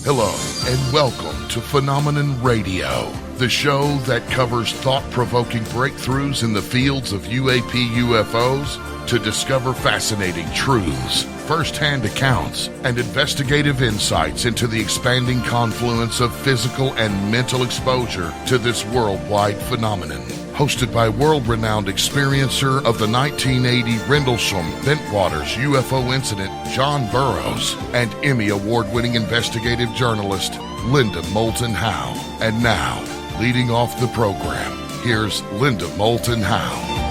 Hello, and welcome to Phenomenon Radio, the show that covers thought-provoking breakthroughs in the fields of UAP UFOs to discover fascinating truths, first-hand accounts, and investigative insights into the expanding confluence of physical and mental exposure to this worldwide phenomenon. Hosted by world-renowned experiencer of the 1980 Rendlesham-Bentwaters UFO incident, John Burroughs, and Emmy Award-winning investigative journalist, Moulton Howe. And now, leading off the program, here's Moulton Howe.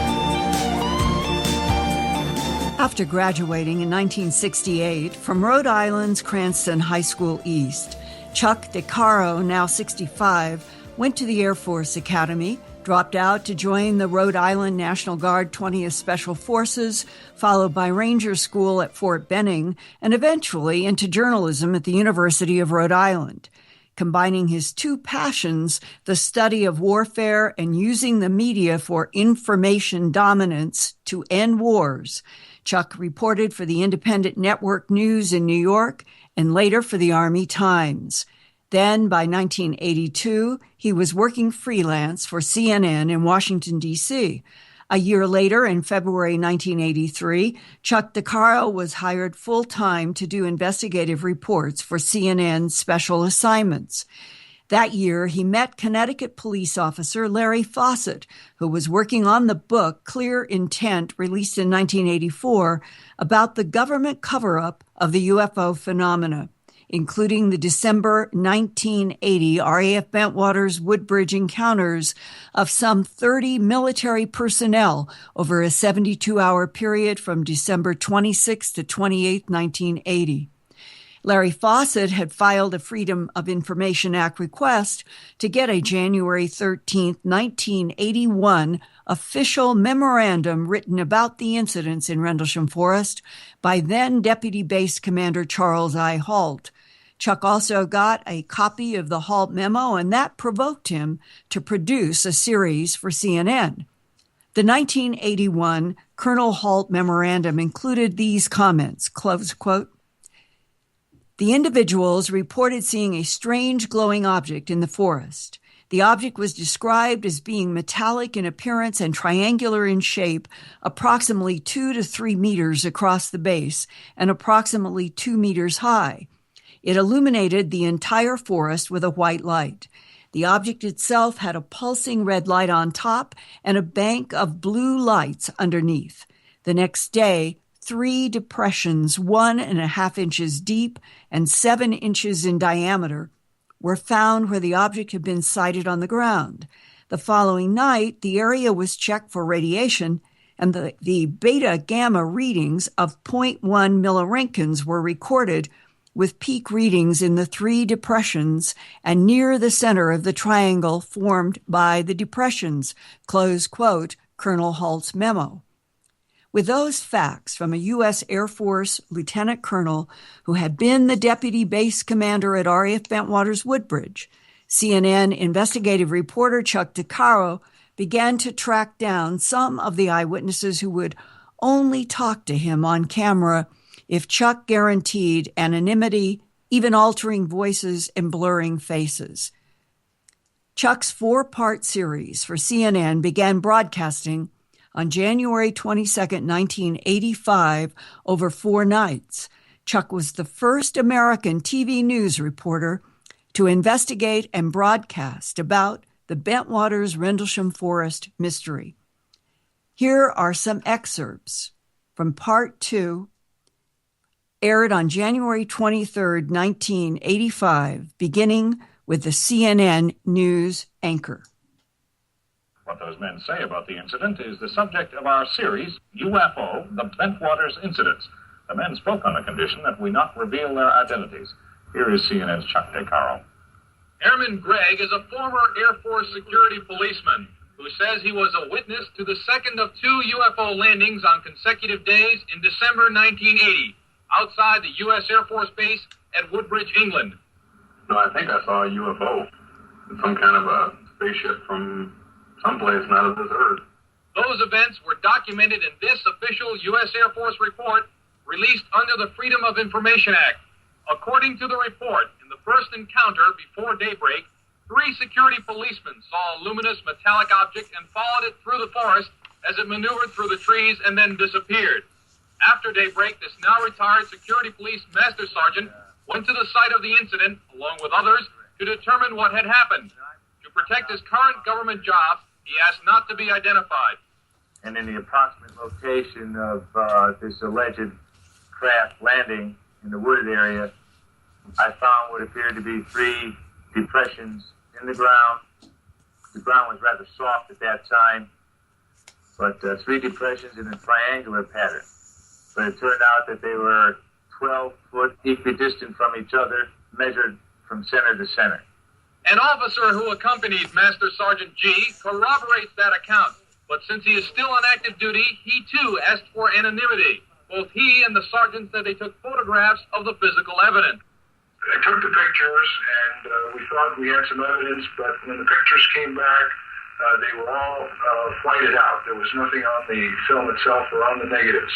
After graduating in 1968 from Rhode Island's Cranston High School East, Chuck DeCaro, now 65, went to the Air Force Academy, dropped out to join the Rhode Island National Guard 20th Special Forces, followed by Ranger School at Fort Benning, and eventually into journalism at the University of Rhode Island. Combining his two passions, the study of warfare and using the media for information dominance to end wars, Chuck reported for the Independent Network News in New York and later for the Army Times. Then, by 1982, he was working freelance for CNN in Washington, D.C. A year later, in February 1983, Chuck DeCaro was hired full-time to do investigative reports for CNN's special assignments. That year, he met Connecticut police officer Larry Fawcett, who was working on the book Clear Intent, released in 1984, about the government cover-up of the UFO phenomena, including the December 1980 RAF Bentwaters Woodbridge encounters of some 30 military personnel over a 72-hour period from December 26 to 28, 1980. Larry Fawcett had filed a Freedom of Information Act request to get a January 13, 1981 official memorandum written about the incidents in Rendlesham Forest by then Deputy Base Commander Charles I. Halt. Chuck also got a copy of the Halt memo, and that provoked him to produce a series for CNN. The 1981 Colonel Halt memorandum included these comments, close quote, "The individuals reported seeing a strange glowing object in the forest. The object was described as being metallic in appearance and triangular in shape, approximately 2 to 3 meters across the base and approximately 2 meters high. It illuminated the entire forest with a white light. The object itself had a pulsing red light on top and a bank of blue lights underneath. The next day, 3 depressions 1.5 inches deep and 7 inches in diameter were found where the object had been sighted on the ground. The following night, the area was checked for radiation, and the beta-gamma readings of 0.1 milliroentgens were recorded, with peak readings in the 3 depressions and near the center of the triangle formed by the depressions," close quote, Colonel Halt's memo. With those facts from a U.S. Air Force lieutenant colonel who had been the deputy base commander at RAF Bentwaters Woodbridge, CNN investigative reporter Chuck DeCaro began to track down some of the eyewitnesses who would only talk to him on camera if Chuck guaranteed anonymity, even altering voices and blurring faces. Chuck's 4-part series for CNN began broadcasting on January 22, 1985, over 4 nights. Chuck was the first American TV news reporter to investigate and broadcast about the Bentwaters Rendlesham Forest mystery. Here are some excerpts from Part 2, aired on January 23, 1985, beginning with the CNN news anchor. What those men say about the incident is the subject of our series, UFO, the Bentwaters Incidents. The men spoke on the condition that we not reveal their identities. Here is CNN's Chuck DeCaro. Airman Gregg is a former Air Force security policeman who says he was a witness to the second of 2 UFO landings on consecutive days in December 1980, outside the U.S. Air Force Base at Woodbridge, England. No, I think I saw a UFO. Some kind of a spaceship from someplace not of this earth. Those events were documented in this official U.S. Air Force report released under the Freedom of Information Act. According to the report, in the first encounter before daybreak, 3 security policemen saw a luminous metallic object and followed it through the forest as it maneuvered through the trees and then disappeared. After daybreak, this now retired security police master sergeant went to the site of the incident, along with others, to determine what had happened. To protect his current government job, he asked not to be identified. And in the approximate location of this alleged craft landing in the wooded area, I found what appeared to be 3 depressions in the ground. The ground was rather soft at that time, but 3 depressions in a triangular pattern. But it turned out that they were 12 foot equidistant from each other, measured from center to center. An officer who accompanied Master Sergeant G corroborates that account, but since he is still on active duty, he too asked for anonymity. Both he and the sergeant said they took photographs of the physical evidence. I took the pictures, and we thought we had some evidence, but when the pictures came back, they were all whited out. There was nothing on the film itself or on the negatives.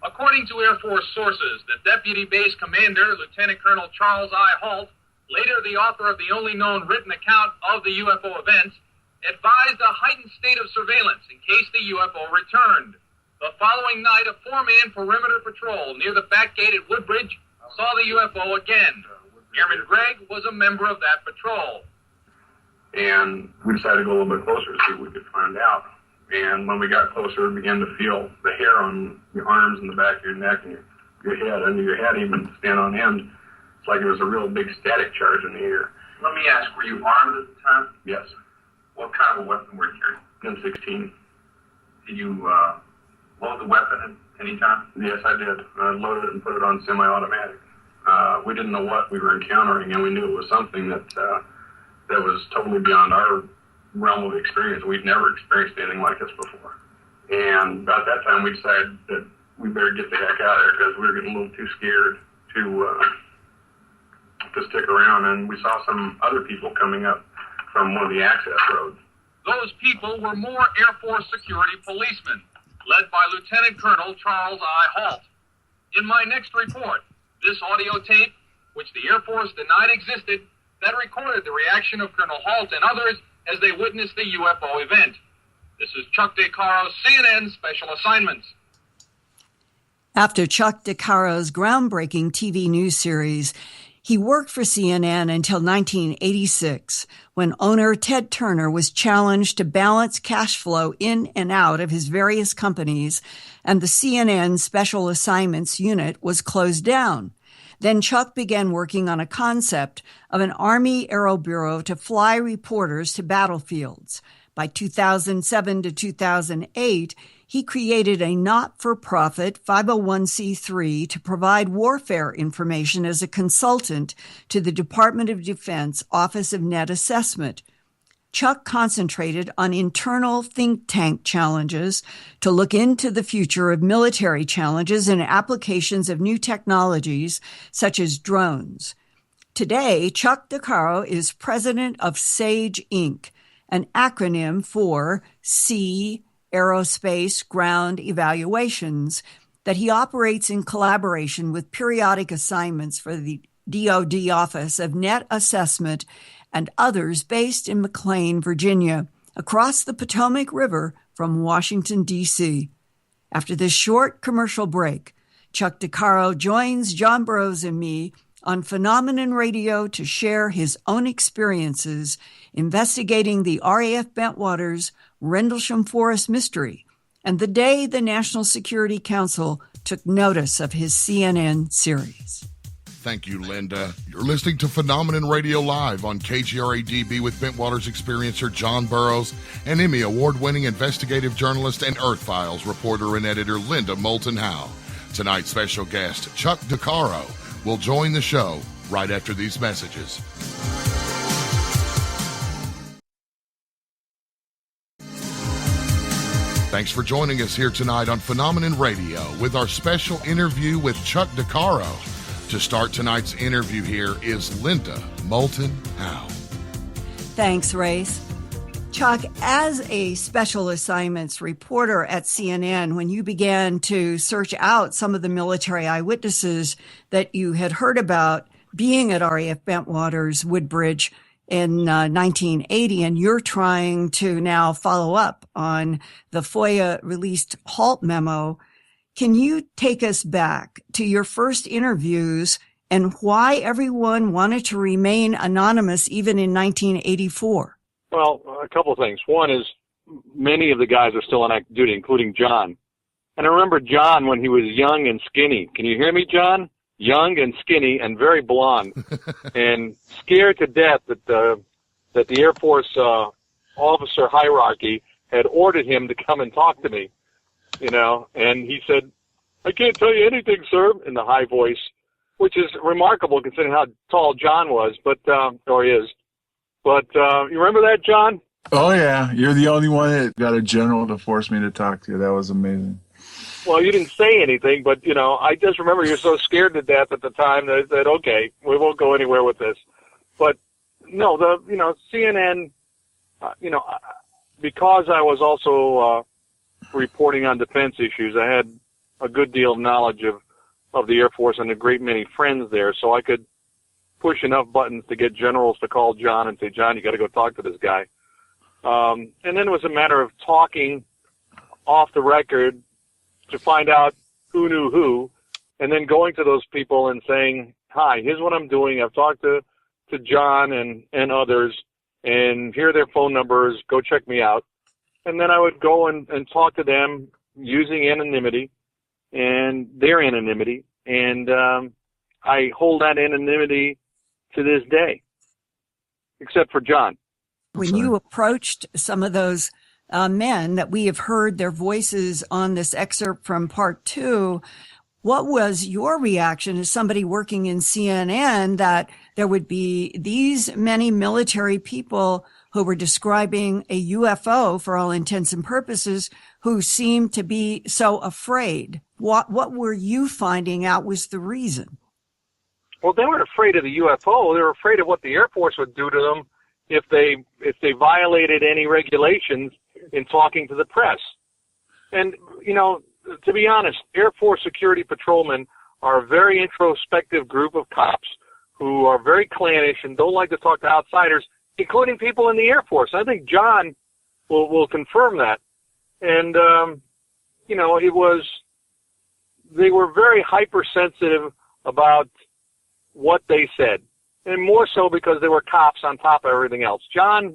According to Air Force sources, the Deputy Base Commander, Lieutenant Colonel Charles I. Halt, later the author of the only known written account of the UFO events, advised a heightened state of surveillance in case the UFO returned. The following night, a 4-man perimeter patrol near the back gate at Woodbridge saw the UFO again. Airman Gregg was a member of that patrol. And we decided to go a little bit closer to see what we could find out. And when we got closer, we began to feel the hair on your arms and the back of your neck and your head. Under your head even stand on end. It's like there was a real big static charge in the air. Let me ask, were you armed at the time? Yes. What kind of a weapon were you carrying? M16. Did you load the weapon at any time? Yes, I did. I loaded it and put it on semi-automatic. We didn't know what we were encountering, and we knew it was something that was totally beyond our realm of experience. We'd never experienced anything like this before. And about that time, we decided that we better get the heck out of there because we were getting a little too scared to stick around. And we saw some other people coming up from one of the access roads. Those people were more Air Force security policemen, led by Lieutenant Colonel Charles I. Halt. In my next report, this audio tape, which the Air Force denied existed, that recorded the reaction of Colonel Halt and others as they witnessed the UFO event. This is Chuck DeCaro, CNN Special Assignments. After Chuck DeCaro's groundbreaking TV news series, he worked for CNN until 1986, when owner Ted Turner was challenged to balance cash flow in and out of his various companies, and the CNN Special Assignments unit was closed down. Then Chuck began working on a concept of an Army Aero Bureau to fly reporters to battlefields. By 2007 to 2008, he created a not-for-profit 501c3 to provide warfare information as a consultant to the Department of Defense Office of Net Assessment. Chuck concentrated on internal think tank challenges to look into the future of military challenges and applications of new technologies such as drones. Today, Chuck DeCaro is president of SAGE, Inc., an acronym for Sea, Aerospace, Ground Evaluations, that he operates in collaboration with periodic assignments for the DoD Office of Net Assessment and others based in McLean, Virginia, across the Potomac River from Washington, D.C. After this short commercial break, Chuck DeCaro joins John Burroughs and me on Phenomenon Radio to share his own experiences investigating the RAF Bentwaters Rendlesham Forest mystery and the day the National Security Council took notice of his CNN series. Thank you, Linda. You're listening to Phenomenon Radio Live on KGRA DB with Bentwaters experiencer John Burroughs and Emmy Award-winning investigative journalist and Earthfiles reporter and editor Linda Moulton Howe. Tonight's special guest, Chuck DeCaro, will join the show right after these messages. Thanks for joining us here tonight on Phenomenon Radio with our special interview with Chuck DeCaro. To start tonight's interview here is Linda Moulton Howe. Thanks, Race. Chuck, as a special assignments reporter at CNN, when you began to search out some of the military eyewitnesses that you had heard about being at RAF Bentwaters, Woodbridge in 1980, and you're trying to now follow up on the FOIA released halt memo. Can you take us back to your first interviews and why everyone wanted to remain anonymous even in 1984? Well, a couple of things. One is many of the guys are still on active duty, including John. And I remember John when he was young and skinny. Can you hear me, John? Young and skinny and very blonde, and scared to death that the Air Force officer hierarchy had ordered him to come and talk to me, and he said, "I can't tell you anything, sir," in the high voice, which is remarkable considering how tall John was, or is. But you remember that, John? Oh, yeah. You're the only one that got a general to force me to talk to you. That was amazing. Well, you didn't say anything, but, I just remember you're so scared to death at the time that I said, okay, we won't go anywhere with this. But, no, CNN, because I was also reporting on defense issues, I had a good deal of knowledge of the Air Force and a great many friends there, so I could push enough buttons to get generals to call John and say, John, you got to go talk to this guy. And then it was a matter of talking off the record to find out who knew who, and then going to those people and saying, hi, here's what I'm doing. I've talked to John and others, and here are their phone numbers. Go check me out. And then I would go and talk to them using anonymity and their anonymity, and I hold that anonymity to this day, except for John. When you approached some of those men that we have heard their voices on this excerpt from part 2, what was your reaction as somebody working in CNN that there would be these many military people who were describing a UFO for all intents and purposes who seemed to be so afraid? What were you finding out was the reason? Well, they weren't afraid of the UFO. They were afraid of what the Air Force would do to them if they violated any regulations in talking to the press. And, to be honest, Air Force security patrolmen are a very introspective group of cops who are very clannish and don't like to talk to outsiders, including people in the Air Force. I think John will confirm that. And, they were very hypersensitive about what they said, and more so because they were cops on top of everything else. John,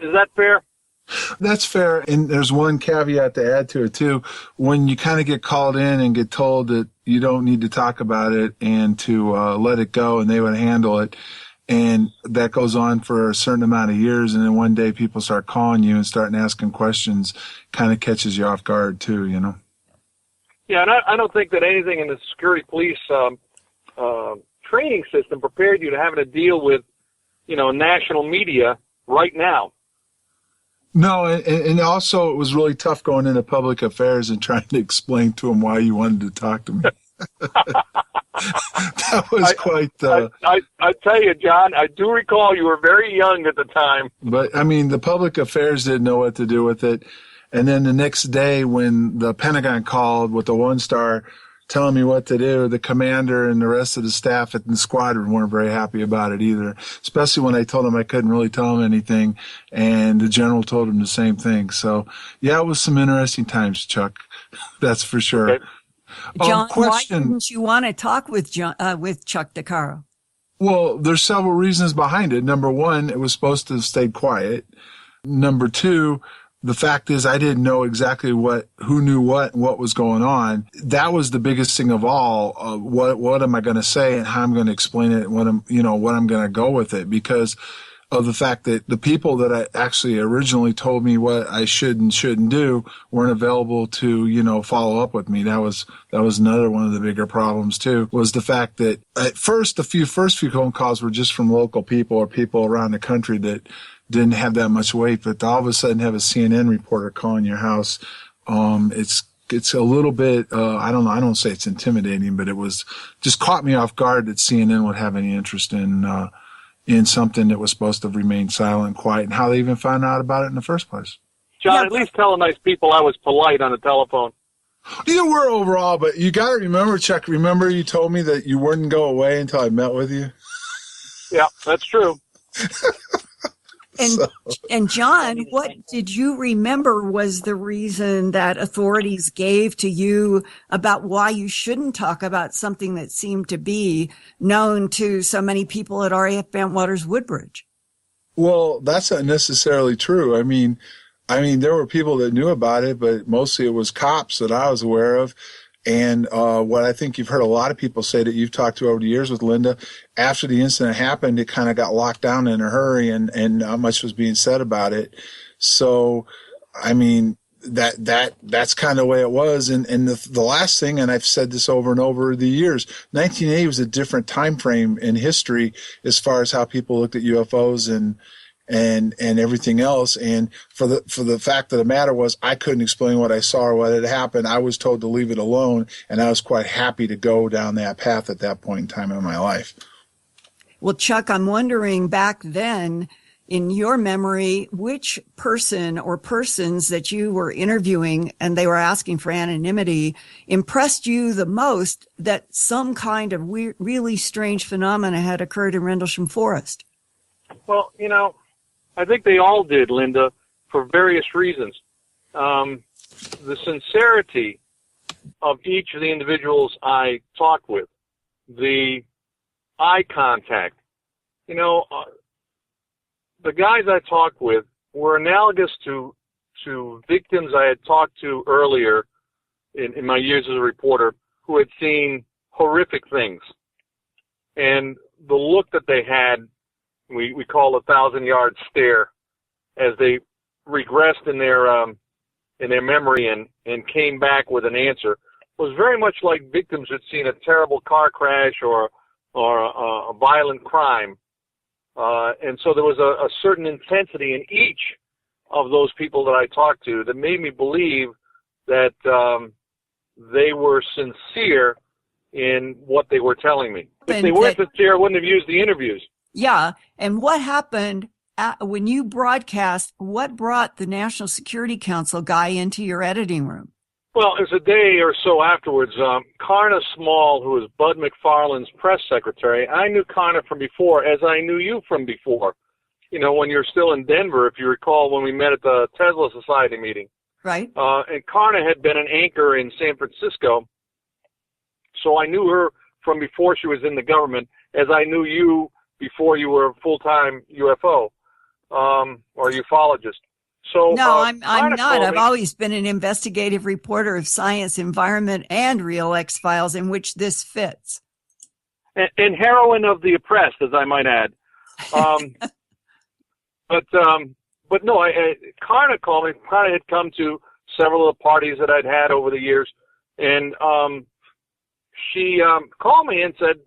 is that fair? That's fair, and there's one caveat to add to it, too. When you kind of get called in and get told that you don't need to talk about it and to let it go and they would handle it, and that goes on for a certain amount of years, and then one day people start calling you and starting asking questions, kind of catches you off guard, too, Yeah, and I don't think that anything in the security police training system prepared you to having to deal with, national media right now. No, and also it was really tough going into public affairs and trying to explain to them why you wanted to talk to me. That was quite... I tell you, John, I do recall you were very young at the time. But, the public affairs didn't know what to do with it. And then the next day when the Pentagon called with the 1-star telling me what to do, the commander and the rest of the staff at the squadron weren't very happy about it either, especially when I told them I couldn't really tell them anything, and the general told them the same thing. So, yeah, it was some interesting times, Chuck. That's for sure. Okay. John, why didn't you want to talk with Chuck DeCaro? Well, there's several reasons behind it. Number one, it was supposed to have stayed quiet. Number two, the fact is I didn't know exactly who knew what and what was going on. That was the biggest thing of all. What am I going to say and how I'm going to explain it and what I'm going to go with it, because of the fact that the people that I actually originally told me what I should and shouldn't do weren't available to, follow up with me. That was another one of the bigger problems too, was the fact that at first, the first few phone calls were just from local people or people around the country that didn't have that much weight, but to all of a sudden have a CNN reporter calling your house, it's a little bit, I don't say it's intimidating, but it was just caught me off guard that CNN would have any interest in something that was supposed to remain silent and quiet, and how they even found out about it in the first place. John, at least tell the nice people I was polite on the telephone. You were overall, but you got to remember, Chuck, you told me that you wouldn't go away until I met with you? Yeah, that's true. And John, what did you remember was the reason that authorities gave to you about why you shouldn't talk about something that seemed to be known to so many people at RAF Bentwaters Woodbridge? Well, that's not necessarily true. I mean, there were people that knew about it, but mostly it was cops that I was aware of. And what I think you've heard a lot of people say that you've talked to over the years with Linda, after the incident happened, it kind of got locked down in a hurry, and not much was being said about it. So, I mean, that's kind of the way it was. And the last thing, and I've said this over and over the years, 1980 was a different time frame in history as far as how people looked at UFOs and everything else. And for the fact of the matter was, I couldn't explain what I saw or what had happened. I was told to leave it alone, and I was quite happy to go down that path at that point in time in my life. Well, Chuck, I'm wondering back then, in your memory, which person or persons that you were interviewing and they were asking for anonymity impressed you the most that some kind of really strange phenomena had occurred in Rendlesham Forest? Well, I think they all did, Linda, for various reasons. The sincerity of each of the individuals I talked with, the eye contact. The guys I talked with were analogous to victims I had talked to earlier in my years as a reporter who had seen horrific things. And the look that they had, we call a 1,000-yard stare, as they regressed in their memory and came back with an answer, was very much like victims who'd seen a terrible car crash or a violent crime. And so there was a certain intensity in each of those people that I talked to that made me believe that they were sincere in what they were telling me. If they weren't sincere, I wouldn't have used the interviews. Yeah. And what happened when you broadcast? What brought the National Security Council guy into your editing room? Well, it was a day or so afterwards. Carna Small, who was Bud McFarland's press secretary, I knew Carna from before, as I knew you from before. When you're still in Denver, if you recall, when we met at the Tesla Society meeting. Right. And Carna had been an anchor in San Francisco, so I knew her from before she was in the government, as I knew you before you were a full-time UFO or ufologist. So, no, I'm not. I've always been an investigative reporter of science, environment, and real X-Files, in which this fits. And heroine of the oppressed, as I might add. But no, Carna called me. Carna had come to several of the parties that I'd had over the years, and she called me and said,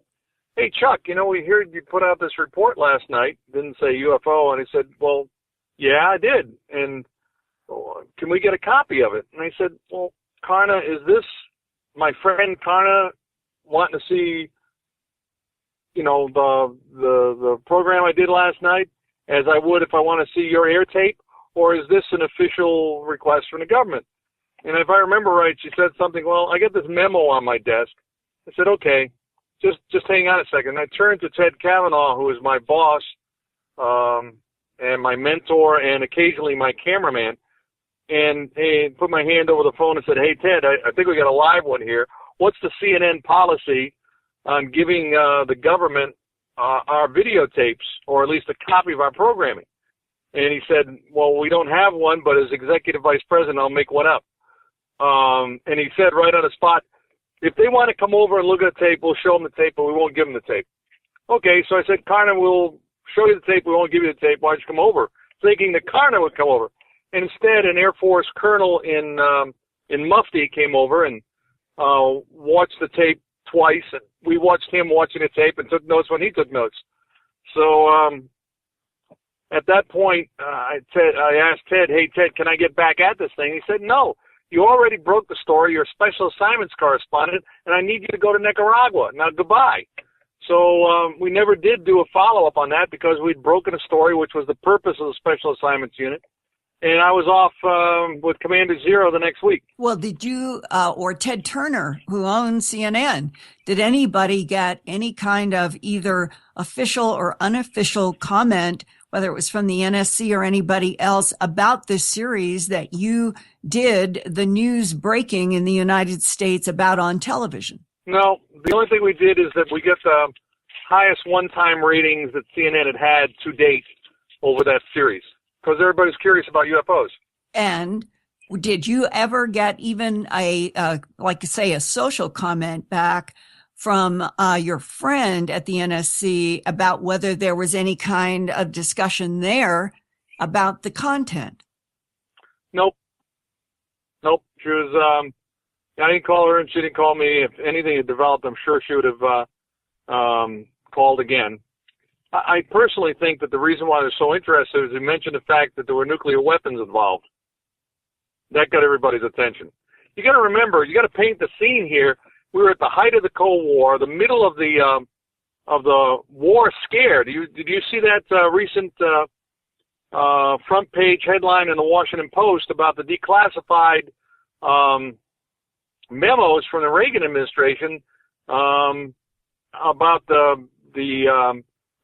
"Hey, Chuck, we heard you put out this report last night. Didn't say UFO." And I said, "Well, yeah, I did. And can we get a copy of it?" And I said, "Well, Carna, is this my friend Carna wanting to see, the program I did last night, as I would if I want to see your air tape, or is this an official request from the government?" And if I remember right, she said something, "Well, I get this memo on my desk." I said, "Okay, just hang on a second." And I turned to Ted Kavanaugh, who is my boss, and my mentor, and occasionally my cameraman, and put my hand over the phone and said, "Hey, Ted, I think we got a live one here. What's the CNN policy on giving the government our videotapes, or at least a copy of our programming?" And he said, "Well, we don't have one, but as executive vice president, I'll make one up." And he said right on the spot, "If they want to come over and look at the tape, we'll show them the tape, but we won't give them the tape." Okay, so I said, "Carna, we'll show you the tape, we won't give you the tape. Why don't you come over?" Thinking that Carna would come over. And instead, an Air Force colonel in Mufti came over and watched the tape twice. And we watched him watching the tape and took notes when he took notes. So at that point, I asked Ted, "Hey, Ted, can I get back at this thing?" He said, "No, you already broke the story. You're a special assignments correspondent, and I need you to go to Nicaragua. Now, goodbye." So we never did do a follow-up on that because we'd broken a story, which was the purpose of the Special Assignments Unit. and I was off with Commander Zero the next week. Well, did you, or Ted Turner, who owns CNN, did anybody get any kind of either official or unofficial comment, whether it was from the NSC or anybody else, about this series that you did the news breaking in the United States about on television? No, the only thing we did is that we get the highest one-time ratings that CNN had to date over that series, because everybody's curious about UFOs. And did you ever get even a social comment back from your friend at the NSC about whether there was any kind of discussion there about the content? Nope. She was, I didn't call her and she didn't call me. If anything had developed, I'm sure she would have called again. I personally think that the reason why they're so interested is you mentioned the fact that there were nuclear weapons involved. That got everybody's attention. You got to remember, you got to paint the scene here. We were at the height of the Cold War, the middle of the war scare. Did you see that recent front page headline in the Washington Post about the declassified memos from the Reagan administration about the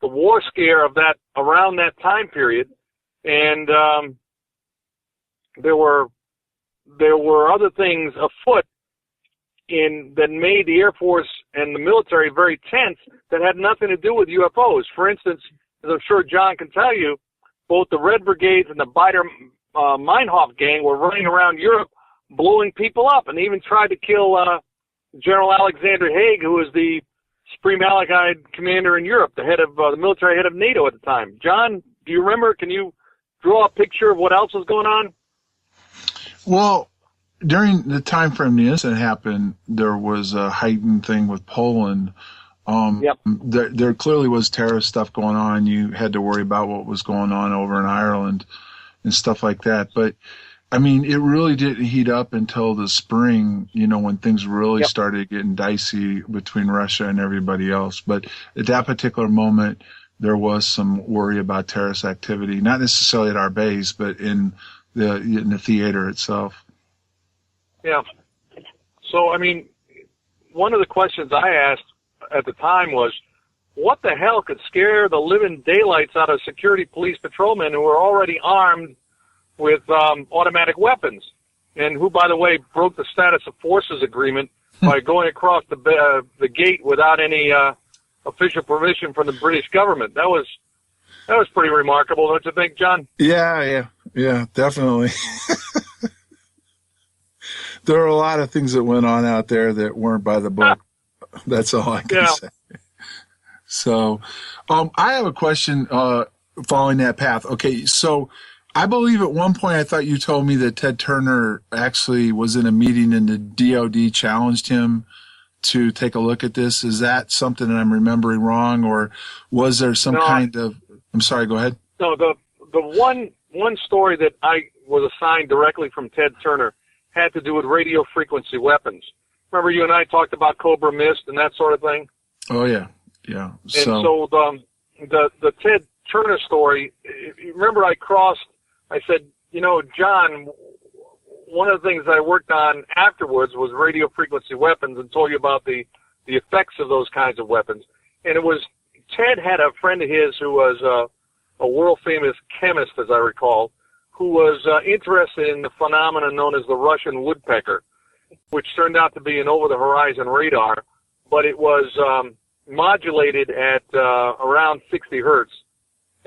war scare of that around that time period, and there were other things afoot that made the Air Force and the military very tense that had nothing to do with UFOs. For instance, as I'm sure John can tell you, both the Red Brigades and the Bider-Meinhof gang were running around Europe blowing people up, and they even tried to kill General Alexander Haig, who was the Supreme Allied Commander in Europe, the head of the military head of NATO at the time. John, do you remember? Can you draw a picture of what else was going on? Well, during the time frame the incident happened, there was a heightened thing with Poland. Yep. There clearly was terrorist stuff going on. You had to worry about what was going on over in Ireland and stuff like that. But I mean, it really didn't heat up until the spring, when things really started getting dicey between Russia and everybody else. But at that particular moment, there was some worry about terrorist activity, not necessarily at our base, but in the theater itself. Yeah. So, I mean, one of the questions I asked at the time was, what the hell could scare the living daylights out of security police patrolmen who were already armed with automatic weapons, and who, by the way, broke the status of forces agreement by going across the gate without any official permission from the British government. That was pretty remarkable, don't you think, John? Yeah, definitely. There are a lot of things that went on out there that weren't by the book. That's all I can say. So, I have a question following that path. Okay, so I believe at one point I thought you told me that Ted Turner actually was in a meeting and the DOD challenged him to take a look at this. Is that something that I'm remembering wrong, or was there some kind of? I'm sorry. Go ahead. No, the one story that I was assigned directly from Ted Turner had to do with radio frequency weapons. Remember, you and I talked about Cobra Mist and that sort of thing. Oh yeah. And so the Ted Turner story. Remember, I said, John, one of the things I worked on afterwards was radio frequency weapons, and told you about the effects of those kinds of weapons. And it was, Ted had a friend of his who was a world-famous chemist, as I recall, who was interested in the phenomenon known as the Russian woodpecker, which turned out to be an over-the-horizon radar, but it was modulated at around 60 hertz.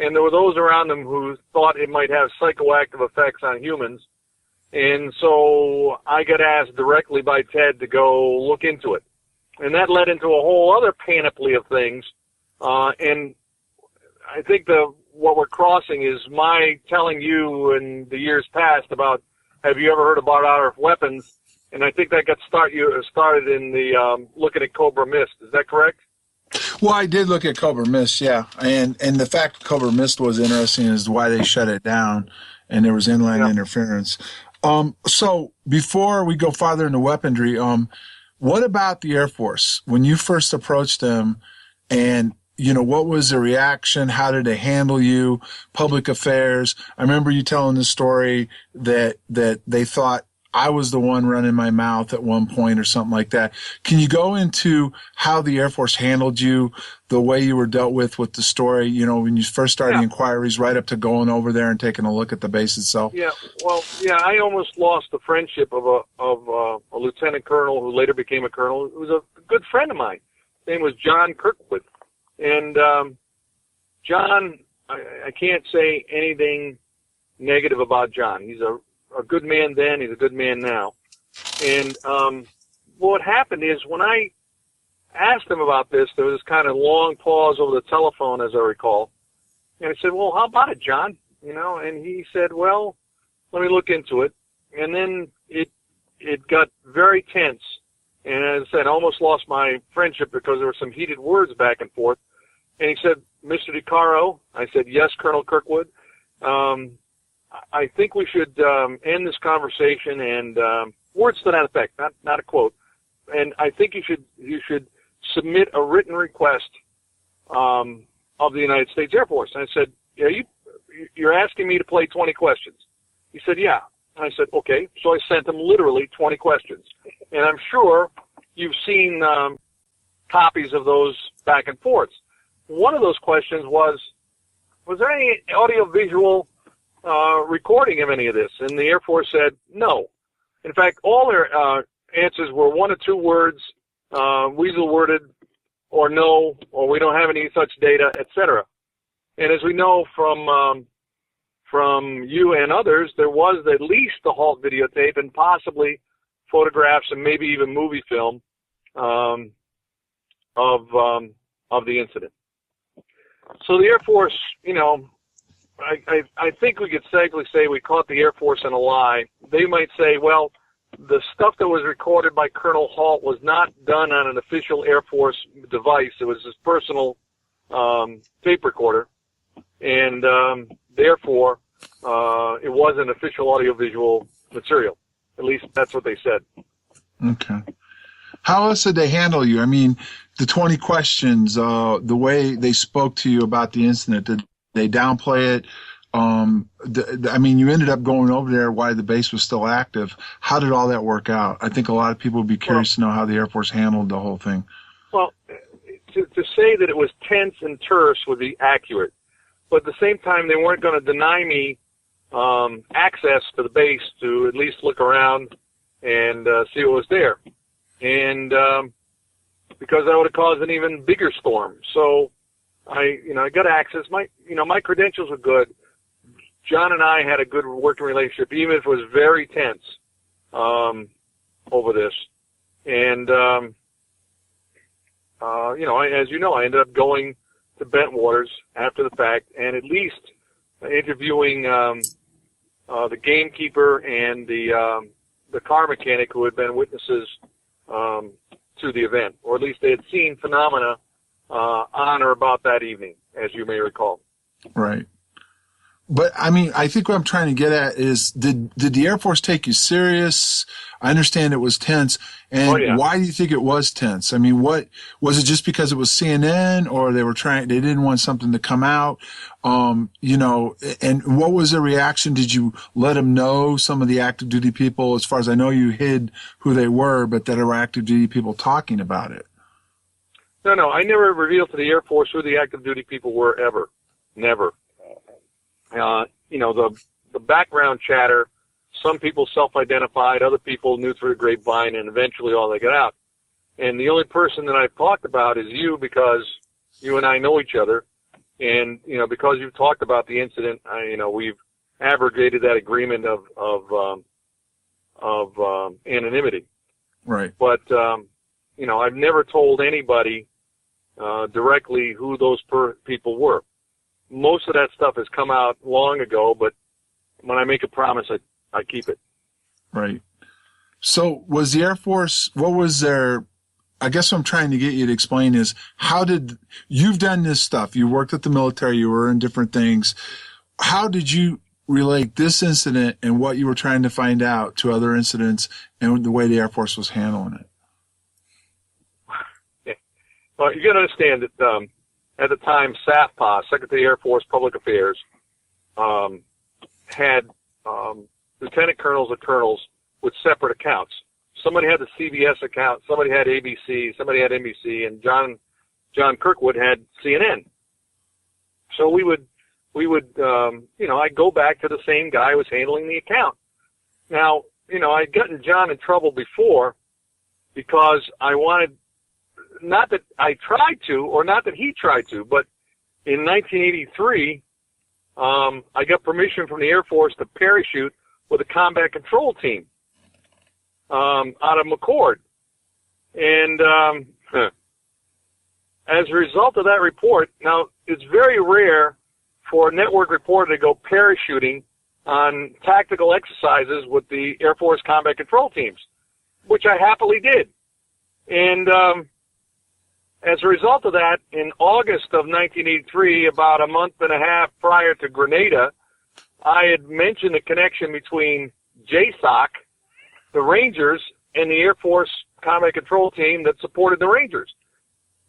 And there were those around him who thought it might have psychoactive effects on humans. And so I got asked directly by Ted to go look into it. And that led into a whole other panoply of things. And I think what we're crossing is my telling you in the years past about, have you ever heard about RF weapons? And I think that got started in the looking at Cobra Mist. Is that correct? Well, I did look at Cobra Mist, yeah. And the fact Cobra Mist was interesting is why they shut it down, and there was inland interference. So before we go farther into weaponry, what about the Air Force? When you first approached them, and what was the reaction? How did they handle you? Public affairs. I remember you telling the story that they thought I was the one running my mouth at one point or something like that. Can you go into how the Air Force handled you, the way you were dealt with the story, when you first started the inquiries, right up to going over there and taking a look at the base itself? Yeah, well, I almost lost the friendship of a lieutenant colonel who later became a colonel, who was a good friend of mine. His name was John Kirkwood. And John, I can't say anything negative about John. He's a good man then, he's a good man now. And what happened is when I asked him about this, there was this kind of long pause over the telephone, as I recall. And I said, well, how about it, John? And he said, well, let me look into it. And then it got very tense. And as I said, I almost lost my friendship because there were some heated words back and forth. And he said, Mr. DeCaro? I said, yes, Colonel Kirkwood. I think we should end this conversation, and words to that effect, not a quote. And I think you should submit a written request of the United States Air Force. And I said, you're asking me to play 20 questions. He said, yeah. And I said, okay. So I sent him literally 20 questions. And I'm sure you've seen copies of those back and forths. One of those questions was there any audio-visual recording of any of this? And the Air Force said no. In fact, all their answers were one or two words, weasel-worded, or no, or we don't have any such data, etc. And as we know from you and others, there was at least the halt videotape and possibly photographs and maybe even movie film of the incident. So the Air Force, I think we could safely say we caught the Air Force in a lie. They might say, well, the stuff that was recorded by Colonel Halt was not done on an official Air Force device. It was his personal tape recorder, and therefore it wasn't official audiovisual material. At least that's what they said. Okay. How else did they handle you? I mean, the 20 questions, the way they spoke to you about the incident, did they downplay it? I mean, you ended up going over there while the base was still active. How did all that work out? I think a lot of people would be curious to know how the Air Force handled the whole thing. Well, to say that it was tense and terse would be accurate. But at the same time, they weren't going to deny me access to the base to at least look around and see what was there. And because that would have caused an even bigger storm. So I got access. My credentials were good. John and I had a good working relationship, even if it was very tense over this. And as you know, I ended up going to Bentwaters after the fact, and at least interviewing the gamekeeper and the car mechanic who had been witnesses to the event, or at least they had seen phenomena on or about that evening, as you may recall. Right. But, I mean, I think what I'm trying to get at is, did the Air Force take you serious? I understand it was tense. And why do you think it was tense? I mean, what was it, just because it was CNN, or they didn't want something to come out? And what was their reaction? Did you let them know, some of the active duty people? As far as I know, you hid who they were, but that there were active duty people talking about it. No, I never revealed to the Air Force who the active duty people were ever. Never. The background chatter, some people self-identified, other people knew through the grapevine, and eventually all they got out. And the only person that I've talked about is you, because you and I know each other. And, because you've talked about the incident, we've abrogated that agreement of anonymity. Right. But, I've never told anybody directly who those people were. Most of that stuff has come out long ago, but when I make a promise, I keep it. Right. So was the Air Force, what was their, I guess what I'm trying to get you to explain is, you've done this stuff, you worked at the military, you were in different things. How did you relate this incident and what you were trying to find out to other incidents and the way the Air Force was handling it? Well, you got to understand that at the time, SAFPA, Secretary of Air Force Public Affairs, had lieutenant colonels and colonels with separate accounts. Somebody had the CBS account, somebody had ABC, somebody had NBC, and John Kirkwood had CNN. So we would, I'd go back to the same guy who was handling the account. Now, I'd gotten John in trouble before because I wanted, not that I tried to, or not that he tried to, but in 1983, I got permission from the Air Force to parachute with a combat control team out of McCord. And as a result of that report, now it's very rare for a network reporter to go parachuting on tactical exercises with the Air Force combat control teams, which I happily did. And as a result of that, in August of 1983, about a month and a half prior to Grenada, I had mentioned the connection between JSOC, the Rangers, and the Air Force combat control team that supported the Rangers.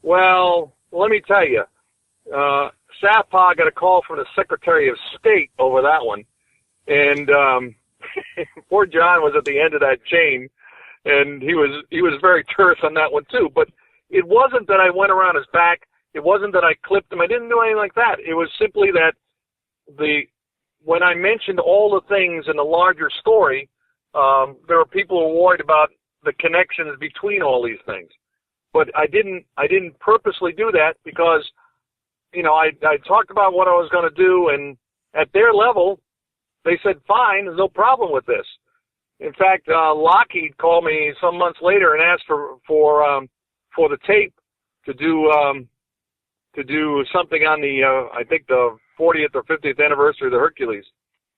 Well, let me tell you, SAFPA got a call from the Secretary of State over that one, and poor John was at the end of that chain, and he was very terse on that one too. But it wasn't that I went around his back. It wasn't that I clipped him. I didn't do anything like that. It was simply that when I mentioned all the things in the larger story, there were people who were worried about the connections between all these things. But I didn't purposely do that because, I talked about what I was going to do, and at their level, they said, fine, there's no problem with this. In fact, Lockheed called me some months later and asked for the tape to do something on the, I think the 40th or 50th anniversary of the Hercules.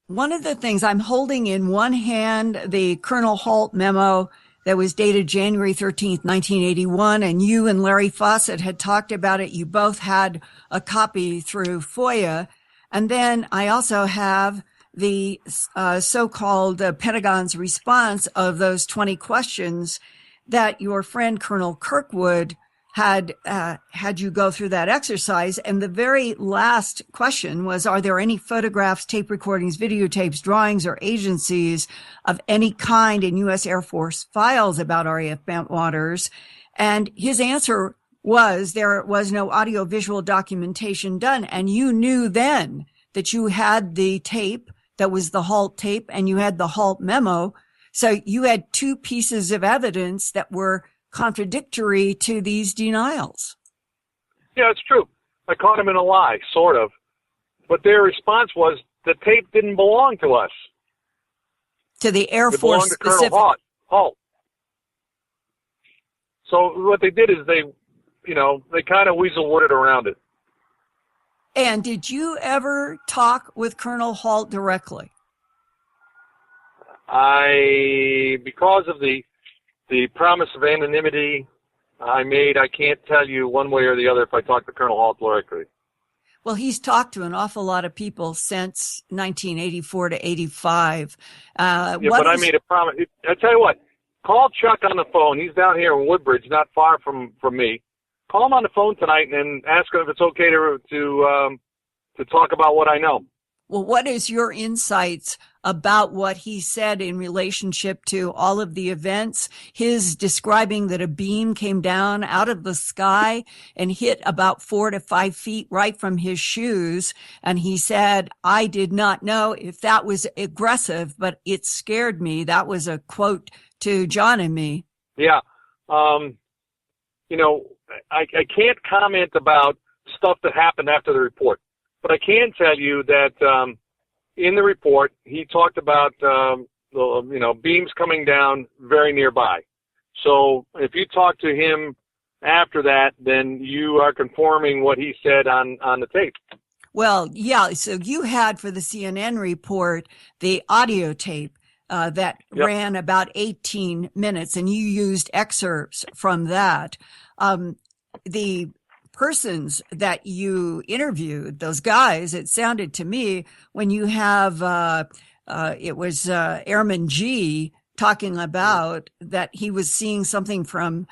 One of the things I'm holding in one hand, the Colonel Halt memo that was dated January 13th, 1981, and you and Larry Fawcett had talked about it. You both had a copy through FOIA. And then I also have the so-called Pentagon's response of those 20 questions that your friend Colonel Kirkwood had you go through that exercise. And the very last question was, are there any photographs, tape recordings, videotapes, drawings, or agencies of any kind in U.S. Air Force files about RAF Bentwaters? And his answer was there was no audio-visual documentation done. And you knew then that you had the tape that was the Halt tape and you had the Halt memo. So you had two pieces of evidence that were contradictory to these denials. Yeah, it's true. I caught him in a lie, sort of. But their response was the tape didn't belong to us. To the Air Force specific. specific. Colonel Halt. So what they did is they kind of weasel-worded around it. And did you ever talk with Colonel Halt directly? Because of the promise of anonymity I made, I can't tell you one way or the other if I talked to Colonel Halt directly. Well, he's talked to an awful lot of people since 1984 to 85. I made a promise. I tell you what, call Chuck on the phone. He's down here in Woodbridge, not far from me. Call him on the phone tonight and ask him if it's okay to talk about what I know. Well, what is your insights about what he said in relationship to all of the events? His describing that a beam came down out of the sky and hit about 4 to 5 feet right from his shoes. And he said, I did not know if that was aggressive, but it scared me. That was a quote to John and me. Yeah. I can't comment about stuff that happened after the report. But I can tell you that in the report, he talked about beams coming down very nearby. So if you talk to him after that, then you are conforming what he said on the tape. Well, yeah. So you had for the CNN report the audio tape that ran about 18 minutes, and you used excerpts from that. The persons that you interviewed, those guys, it sounded to me when you have, it was Airman G talking about that he was seeing something from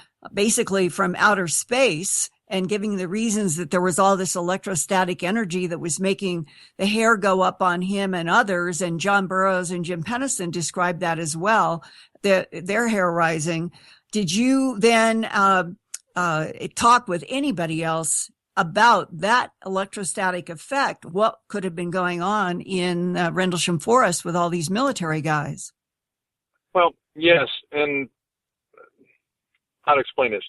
outer space and giving the reasons that there was all this electrostatic energy that was making the hair go up on him and others. And John Burroughs and Jim Pennison described that as well, their hair rising. Did you then talk with anybody else about that electrostatic effect? What could have been going on in Rendlesham Forest with all these military guys? Well, yes, and how to explain this?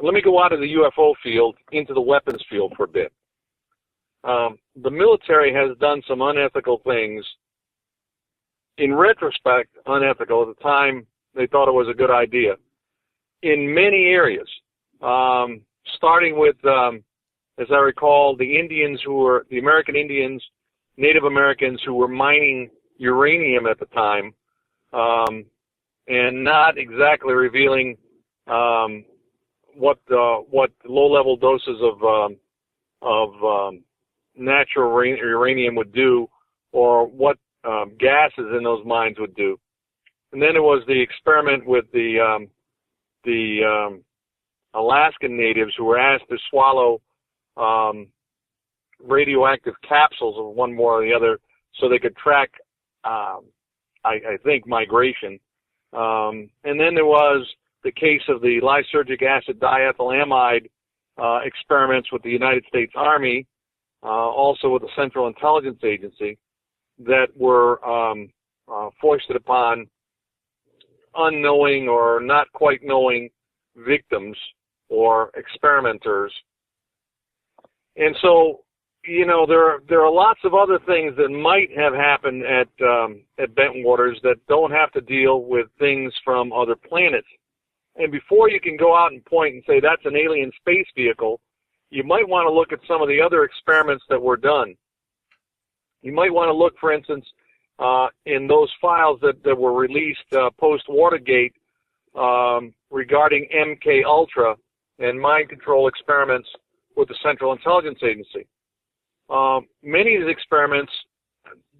Let me go out of the UFO field into the weapons field for a bit. The military has done some unethical things. In retrospect, unethical. At the time, they thought it was a good idea. In many areas, starting with, as I recall, the American Indians, Native Americans who were mining uranium at the time, and not exactly revealing what low-level doses of natural uranium would do, or what gases in those mines would do. And then it was the experiment with the Alaskan natives who were asked to swallow radioactive capsules of one more or the other so they could track, I think, migration. And then there was the case of the lysergic acid diethylamide experiments with the United States Army, also with the Central Intelligence Agency, that were foisted upon unknowing or not quite knowing victims or experimenters. And so, you know, there are lots of other things that might have happened at Bentwaters that don't have to deal with things from other planets. And before you can go out and point and say that's an alien space vehicle, you might want to look at some of the other experiments that were done. You might want to look, for instance, in those files that were released post-Watergate regarding MK Ultra and mind control experiments with the Central Intelligence Agency. Many of these experiments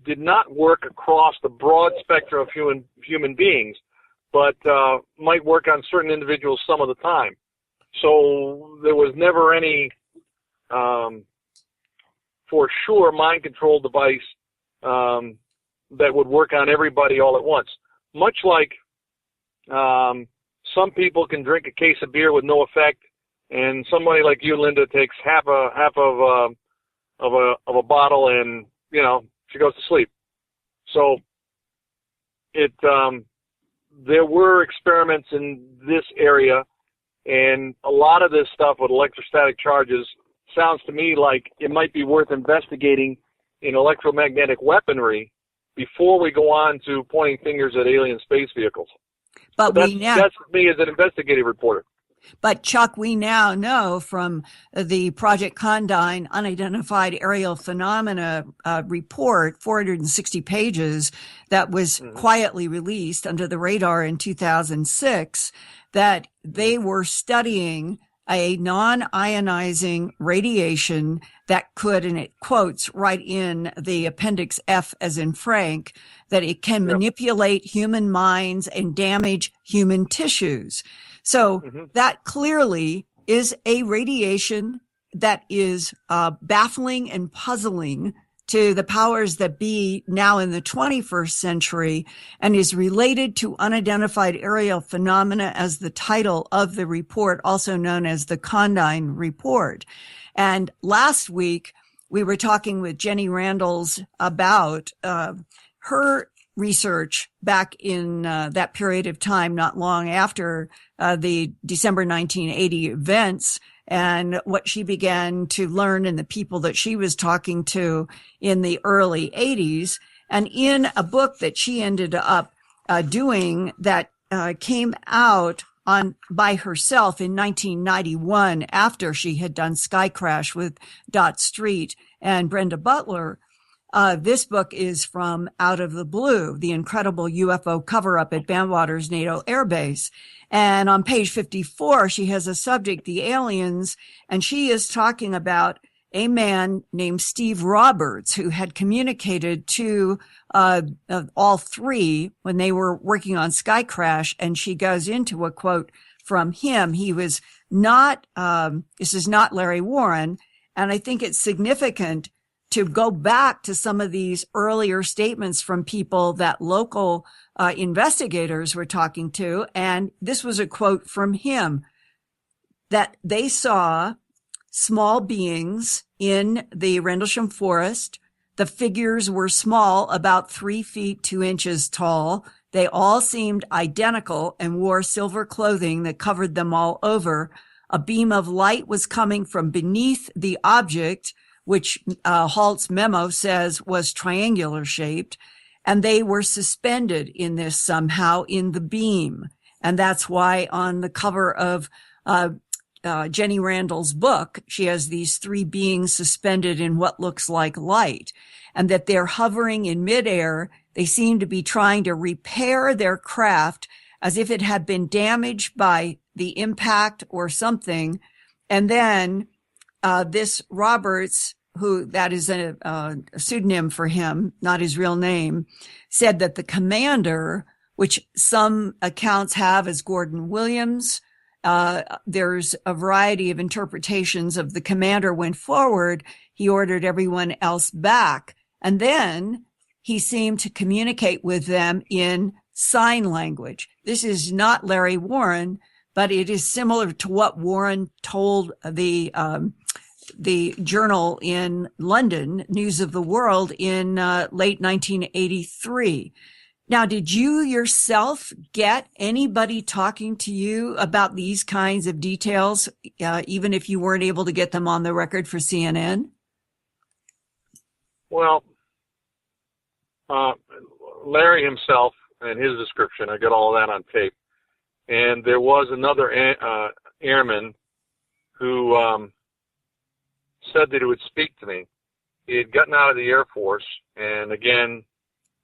did not work across the broad spectrum of human beings, but might work on certain individuals some of the time. So there was never any, for sure, mind control device that would work on everybody all at once. Much like some people can drink a case of beer with no effect, and somebody like you, Linda, takes half of a bottle, and you know she goes to sleep. So there were experiments in this area, and a lot of this stuff with electrostatic charges sounds to me like it might be worth investigating in electromagnetic weaponry before we go on to pointing fingers at alien space vehicles. But that's me as an investigative reporter. But Chuck, we now know from the Project Condign Unidentified Aerial Phenomena report, 460 pages, that was quietly released under the radar in 2006, that they were studying a non-ionizing radiation that could, and it quotes right in the Appendix F as in Frank, that it can manipulate human minds and damage human tissues. So that clearly is a radiation that is baffling and puzzling to the powers that be now in the 21st century, and is related to unidentified aerial phenomena as the title of the report, also known as the Condign Report. And last week, we were talking with Jenny Randalls about her research back in that period of time, not long after the December 1980 events, and what she began to learn and the people that she was talking to in the early 80s. And in a book that she ended up doing that came out by herself in 1991 after she had done Sky Crash with Dot Street and Brenda Butler. This book is from Out of the Blue, the incredible UFO cover-up at Bentwaters NATO Air Base. And on page 54, she has a subject, the aliens, and she is talking about a man named Steve Roberts who had communicated to all three when they were working on Sky Crash. And she goes into a quote from him. He was this is not Larry Warren. And I think it's significant to go back to some of these earlier statements from people that local investigators were talking to. And this was a quote from him, that they saw small beings in the Rendlesham Forest. The figures were small, about 3 feet 2 inches tall. They all seemed identical and wore silver clothing that covered them all over. A beam of light was coming from beneath the object, which Halt's memo says was triangular shaped, and they were suspended in this somehow in the beam. And that's why on the cover of Jenny Randall's book, she has these 3 beings suspended in what looks like light, and that they're hovering in midair. They seem to be trying to repair their craft as if it had been damaged by the impact or something. And then this Roberts, who that is a pseudonym for him, not his real name, said that the commander, which some accounts have as Gordon Williams, there's a variety of interpretations of the commander went forward. He ordered everyone else back. And then he seemed to communicate with them in sign language. This is not Larry Warren, but it is similar to what Warren told the journal in London, News of the World, in late 1983. Now, did you yourself get anybody talking to you about these kinds of details, even if you weren't able to get them on the record for CNN? Well, Larry himself and his description, I got all of that on tape. And there was another airman who said that he would speak to me. He had gotten out of the Air Force, and again,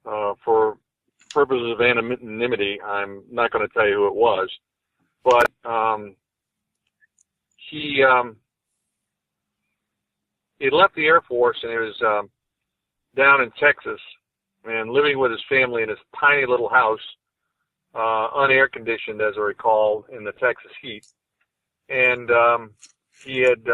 for purposes of anonymity, I'm not going to tell you who it was, but he left the Air Force, and he was down in Texas and living with his family in his tiny little house, unair conditioned, as I recall, in the Texas heat. And he had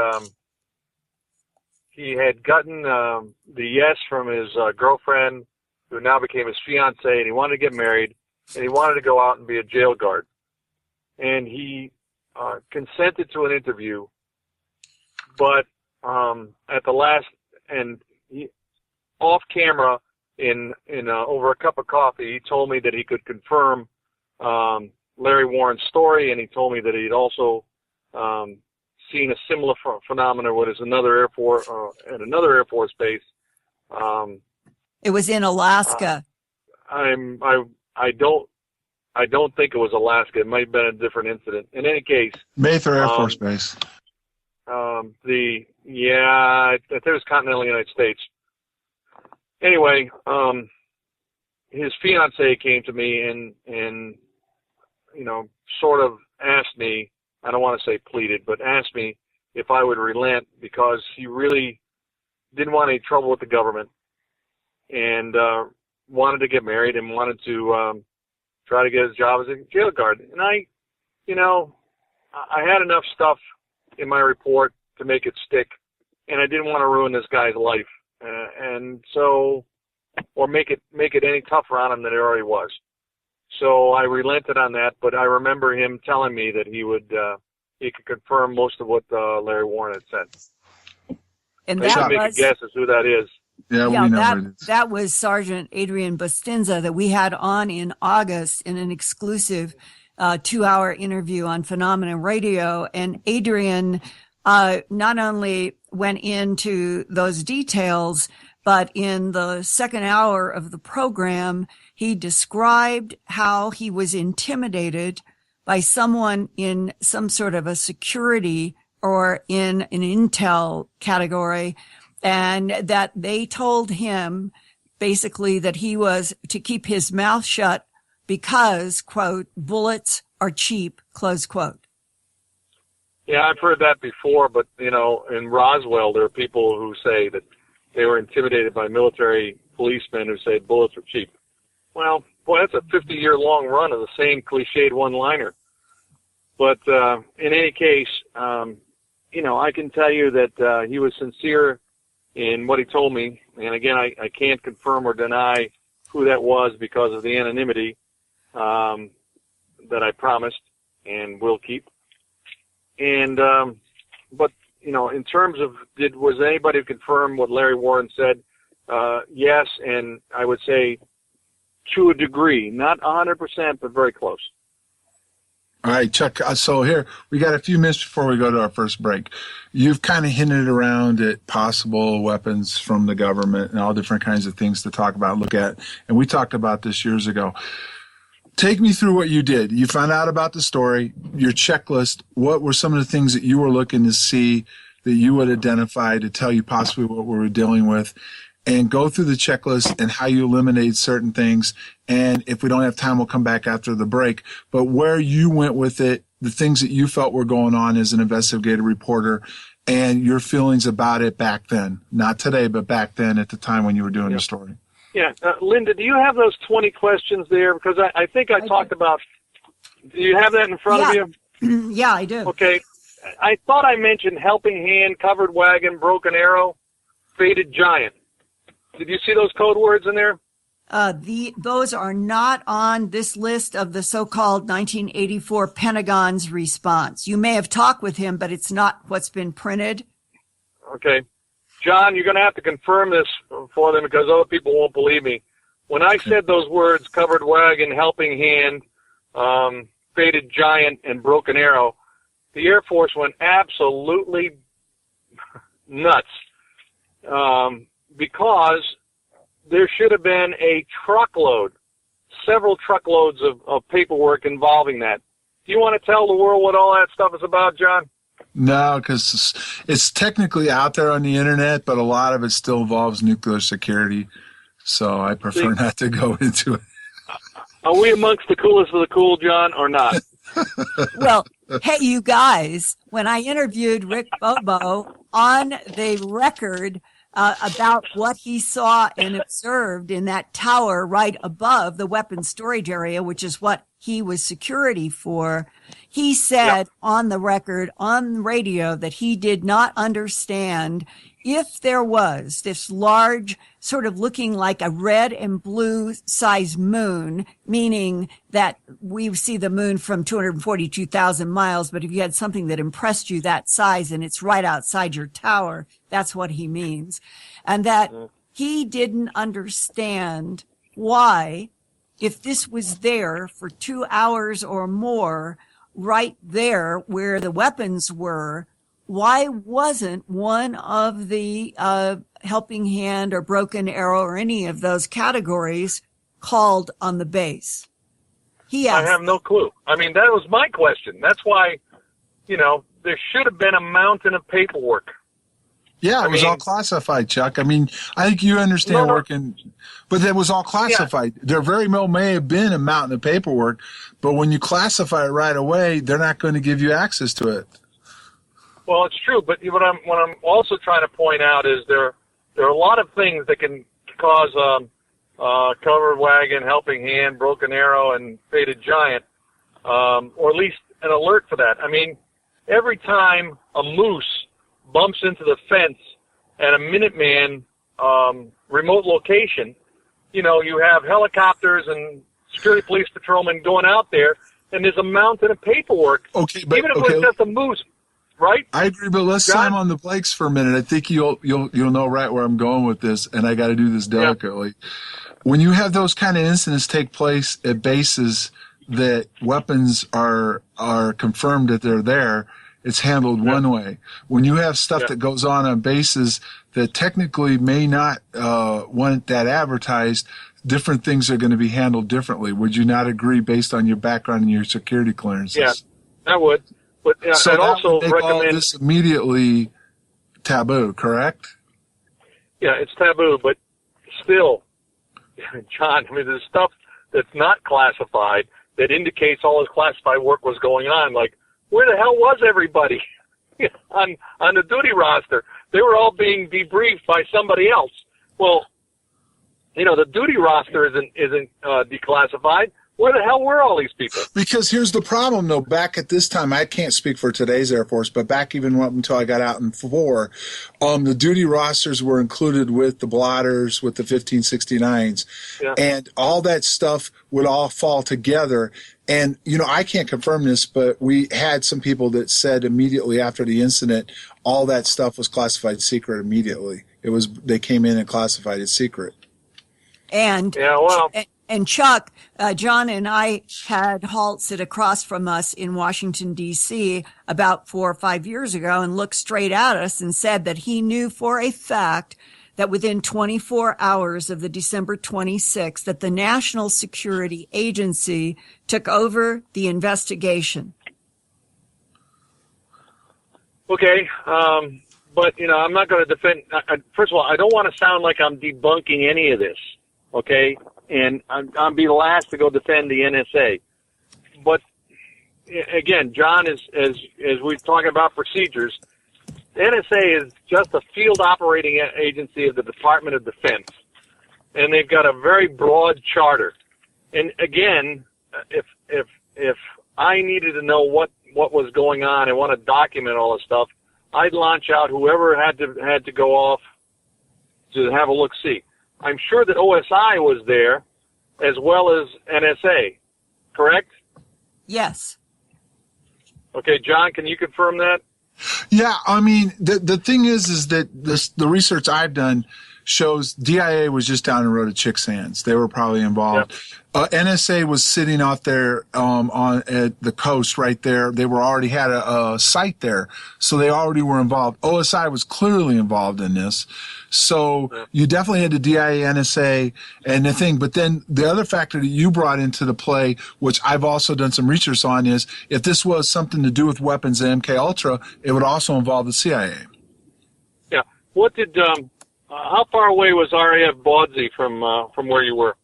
gotten the yes from his girlfriend, who now became his fiance, and he wanted to get married, and he wanted to go out and be a jail guard. And he consented to an interview, but at the last, and he, off camera, in over a cup of coffee, he told me that he could confirm Larry Warren's story, and he told me that he'd also seen a similar phenomenon with another Air Force at another Air Force base. It was in Alaska. I don't think it was Alaska. It might have been a different incident. In any case, Mather Air Force Base. I think it was continental United States. Anyway, his fiance came to me and sort of asked me, I don't want to say pleaded, but asked me if I would relent, because he really didn't want any trouble with the government and wanted to get married and wanted to try to get his job as a jail guard. And I had enough stuff in my report to make it stick, and I didn't want to ruin this guy's life. And so, or make it any tougher on him than it already was. So I relented on that, but I remember him telling me that he could confirm most of what Larry Warren had said. And I can make a guess as who that is. Yeah, we know that was Sergeant Adrian Bustinza that we had on in August in an exclusive 2-hour interview on Phenomenon Radio. And Adrian not only went into those details, but in the second hour of the program, he described how he was intimidated by someone in some sort of a security or in an intel category, and that they told him basically that he was to keep his mouth shut because, quote, bullets are cheap, close quote. Yeah, I've heard that before, but, in Roswell, there are people who say that they were intimidated by military policemen who say bullets are cheap. Well, boy, that's a 50-year-long run of the same cliched one-liner. But in any case, I can tell you that he was sincere in what he told me. And again, I can't confirm or deny who that was because of the anonymity that I promised and will keep. And but in terms of was anybody confirm what Larry Warren said? Yes, and I would say to a degree, not 100%, but very close. All right, Chuck. So here, we got a few minutes before we go to our first break. You've kind of hinted around at possible weapons from the government and all different kinds of things to talk about, look at. And we talked about this years ago. Take me through what you did. You found out about the story, your checklist. What were some of the things that you were looking to see that you would identify to tell you possibly what we were dealing with? And go through the checklist and how you eliminate certain things. And if we don't have time, we'll come back after the break. But where you went with it, the things that you felt were going on as an investigative reporter, and your feelings about it back then. Not today, but back then at the time when you were doing the story. Yeah. Linda, do you have those 20 questions there? Because I think I talked about, do you have that in front of you? Yeah, I do. Okay. I thought I mentioned helping hand, covered wagon, broken arrow, faded giant. Did you see those code words in there? Those are not on this list of the so-called 1984 Pentagon's response. You may have talked with him, but it's not what's been printed. Okay. John, you're going to have to confirm this for them because other people won't believe me. When I said those words, covered wagon, helping hand, faded giant, and broken arrow, the Air Force went absolutely nuts. Because there should have been several truckloads of paperwork involving that. Do you want to tell the world what all that stuff is about, John? No, because it's technically out there on the internet, but a lot of it still involves nuclear security. So I prefer not to go into it. Are we amongst the coolest of the cool, John, or not? Well, hey, you guys, when I interviewed Rick Bobo on the record about what he saw and observed in that tower right above the weapons storage area, which is what he was security for, he said on the record, on the radio, that he did not understand if there was this large, sort of looking like a red and blue size moon, meaning that we see the moon from 242,000 miles, but if you had something that impressed you that size and it's right outside your tower, that's what he means. And that he didn't understand why, if this was there for 2 hours or more, right there where the weapons were, why wasn't one of the helping hand or broken arrow or any of those categories called on the base? He asked. I have no clue. I mean, that was my question. That's why, there should have been a mountain of paperwork. Yeah, it was all classified, Chuck. I mean, I think you understand working, but it was all classified. Yeah. There very well may have been a mountain of paperwork, but when you classify it right away, they're not going to give you access to it. Well, it's true, but what I'm also trying to point out is there are a lot of things that can cause covered wagon, helping hand, broken arrow, and faded giant, or at least an alert for that. I mean, every time a moose bumps into the fence at a Minuteman remote location, you have helicopters and security police patrolmen going out there, and there's a mountain of paperwork. Okay, but even if it's just a moose. Right? I agree, but let's slam on the brakes for a minute. I think you'll know right where I'm going with this, and I got to do this delicately. Yeah. When you have those kind of incidents take place at bases that weapons are confirmed that they're there, it's handled one way. When you have stuff that goes on bases that technically may not want that advertised, different things are going to be handled differently. Would you not agree based on your background and your security clearances? Yeah, I would. But so I'd also recommend all this immediately taboo, correct? Yeah, it's taboo, but still, John, I mean, there's stuff that's not classified that indicates all this classified work was going on. Like, where the hell was everybody on the duty roster? They were all being debriefed by somebody else. Well, the duty roster isn't declassified, Where the hell were all these people? Because here's the problem, though. Back at this time, I can't speak for today's Air Force, but back even up until I got out in 4, the duty rosters were included with the blotters, with the 1569s, and all that stuff would all fall together. And, I can't confirm this, but we had some people that said immediately after the incident, all that stuff was classified secret immediately. They came in and classified it secret. And Chuck, John and I had Halt sit across from us in Washington, D.C. about 4 or 5 years ago and looked straight at us and said that he knew for a fact that within 24 hours of the December 26th, that the National Security Agency took over the investigation. Okay, but, I'm not going to defend. First of all, I don't want to sound like I'm debunking any of this, okay? And I'll be the last to go defend the NSA. But, again, John, as we're talking about procedures, the NSA is just a field operating agency of the Department of Defense. And they've got a very broad charter. And, again, if I needed to know what was going on and want to document all this stuff, I'd launch out whoever had to go off to have a look-see. I'm sure that OSI was there as well as NSA, correct? Yes. Okay, John, can you confirm that? Yeah, I mean, the thing is that the research I've done shows DIA was just down the road at Chick Sands. They were probably involved. Yep. NSA was sitting out there at the coast right there. They already had a site there, so they already were involved. OSI was clearly involved in this. So you definitely had the DIA, NSA, and the thing. But then the other factor that you brought into the play, which I've also done some research on, is if this was something to do with weapons and MK Ultra, it would also involve the CIA. Yeah. What did how far away was RAF Bawdsey from where you were?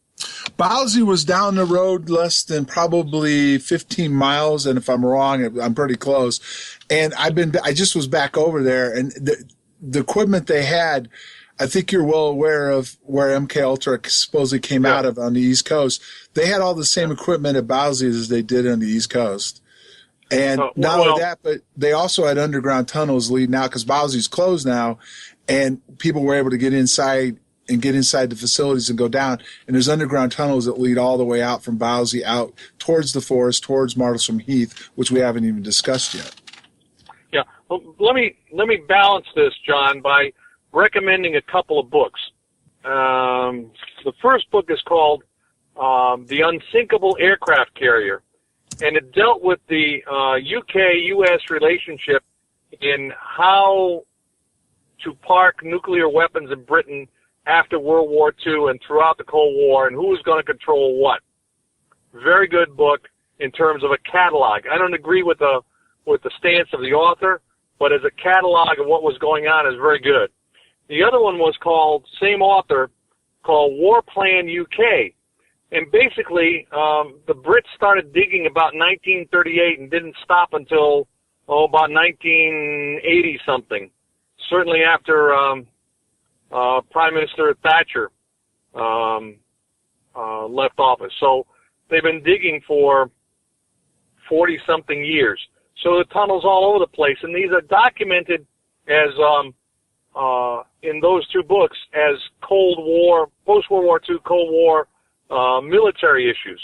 Bawdsey was down the road less than probably 15 miles, and if I'm wrong, I'm pretty close. And I just was back over there, and the equipment they had, I think you're well aware of where MK Ultra supposedly came out of on the East Coast. They had all the same equipment at Bawdsey as they did on the East Coast. And not only that, but they also had underground tunnels leading out because Bawdsey's closed now, and people were able to get inside the facilities and go down. And there's underground tunnels that lead all the way out from Bawdsey out towards the forest, towards Martlesham Heath, which we haven't even discussed yet. Yeah. Well, let me balance this, John, by recommending a couple of books. The first book is called The Unsinkable Aircraft Carrier, and it dealt with the UK-US relationship in how to park nuclear weapons in Britain after World War II and throughout the Cold War, and who was going to control what. Very good book in terms of a catalog. I don't agree with the stance of the author, but as a catalog of what was going on is very good. The other one was called, same author, called War Plan UK. And basically, the Brits started digging about 1938 and didn't stop until, about 1980-something. Certainly after Prime Minister Thatcher left office. So they've been digging for 40-something years. So the tunnels all over the place, and these are documented as in those two books as Cold War, post-World War II Cold War military issues.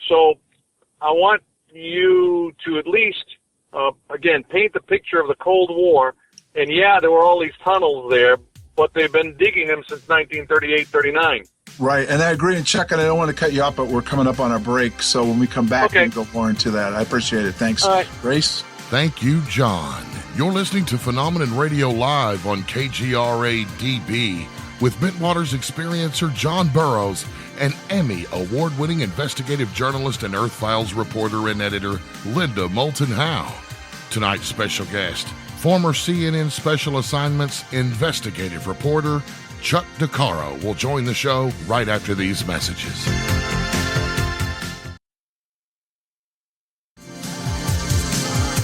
So I want you to at least, again, paint the picture of the Cold War. And yeah, there were all these tunnels there, but they've been digging them since 1938-39. Right, and I agree. And Chuck, and I don't want to cut you off, but we're coming up on our break. So when we come back, we can go more into that. I appreciate it. Thanks, Grace. Thank you, John. You're listening to Phenomenon Radio Live on KGRA DB with Bentwaters experiencer John Burroughs and Emmy award-winning investigative journalist and Earthfiles reporter and editor Linda Moulton Howe. Tonight's special guest, former CNN Special Assignments investigative reporter Chuck DeCaro, will join the show right after these messages.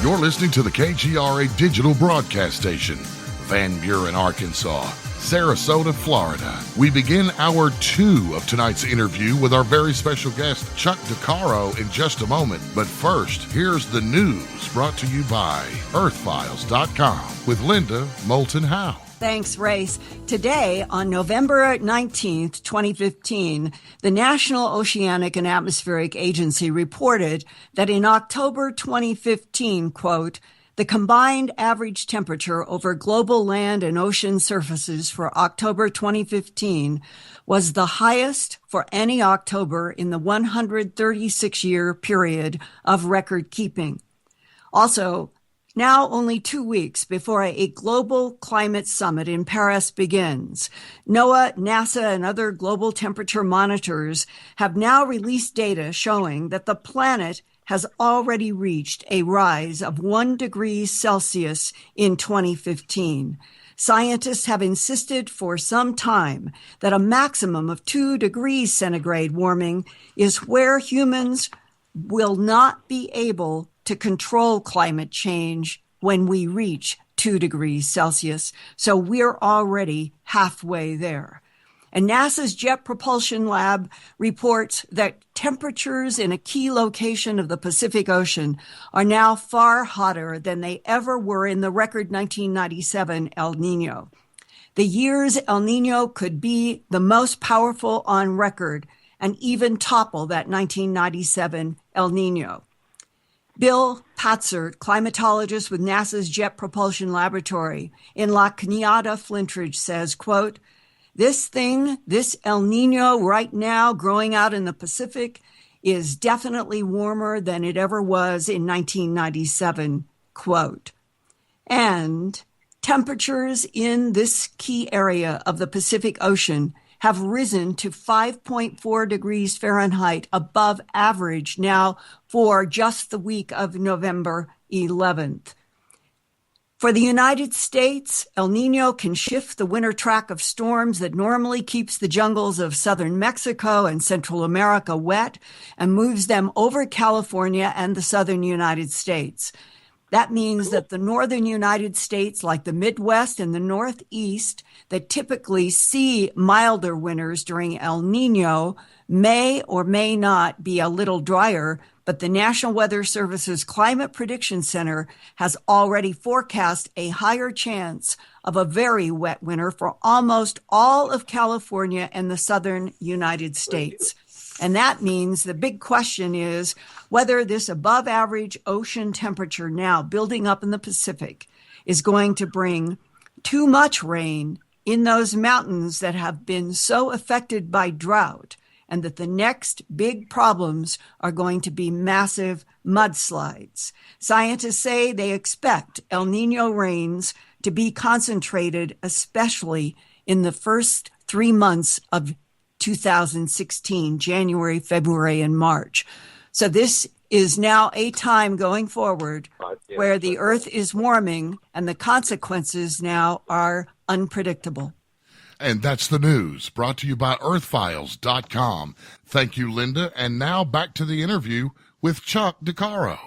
You're listening to the KGRA digital broadcast station, Van Buren, Arkansas, Sarasota, Florida. We begin hour 2 of tonight's interview with our very special guest, Chuck DeCaro, in just a moment. But first, here's the news brought to you by Earthfiles.com with Linda Moulton Howe. Thanks, Race. Today, on November 19th, 2015, the National Oceanic and Atmospheric Agency reported that in October 2015, quote, the combined average temperature over global land and ocean surfaces for October 2015 was the highest for any October in the 136-year period of record keeping. Also, now only 2 weeks before a global climate summit in Paris begins, NOAA, NASA, and other global temperature monitors have now released data showing that the planet has already reached a rise of 1 degree Celsius in 2015. Scientists have insisted for some time that a maximum of 2 degrees centigrade warming is where humans will not be able to control climate change when we reach 2 degrees Celsius. So we're already halfway there. And NASA's Jet Propulsion Lab reports that temperatures in a key location of the Pacific Ocean are now far hotter than they ever were in the record 1997 El Nino. The year's El Nino could be the most powerful on record and even topple that 1997 El Nino. Bill Patzert, climatologist with NASA's Jet Propulsion Laboratory in La Cañada, Flintridge, says, quote, this El Nino right now growing out in the Pacific is definitely warmer than it ever was in 1997, quote. And temperatures in this key area of the Pacific Ocean have risen to 5.4 degrees Fahrenheit above average now for just the week of November 11th. For the United States, El Nino can shift the winter track of storms that normally keeps the jungles of southern Mexico and Central America wet and moves them over California and the southern United States. That means that the northern United States, like the Midwest and the Northeast, that typically see milder winters during El Nino, may or may not be a little drier, but the National Weather Service's Climate Prediction Center has already forecast a higher chance of a very wet winter for almost all of California and the southern United States. And that means the big question is whether this above average ocean temperature now building up in the Pacific is going to bring too much rain in those mountains that have been so affected by drought, and that the next big problems are going to be massive mudslides. Scientists say they expect El Nino rains to be concentrated, especially in the first 3 months of 2016, January, February, and March. So this is now a time going forward where the Earth is warming and the consequences now are unpredictable. And that's the news brought to you by Earthfiles.com. Thank you, Linda. And now back to the interview with Chuck DeCaro.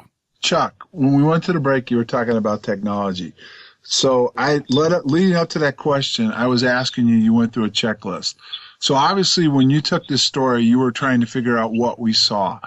Chuck, when we went to the break, you were talking about technology. So leading up to that question, I was asking you went through a checklist. So obviously when you took this story, you were trying to figure out what we saw.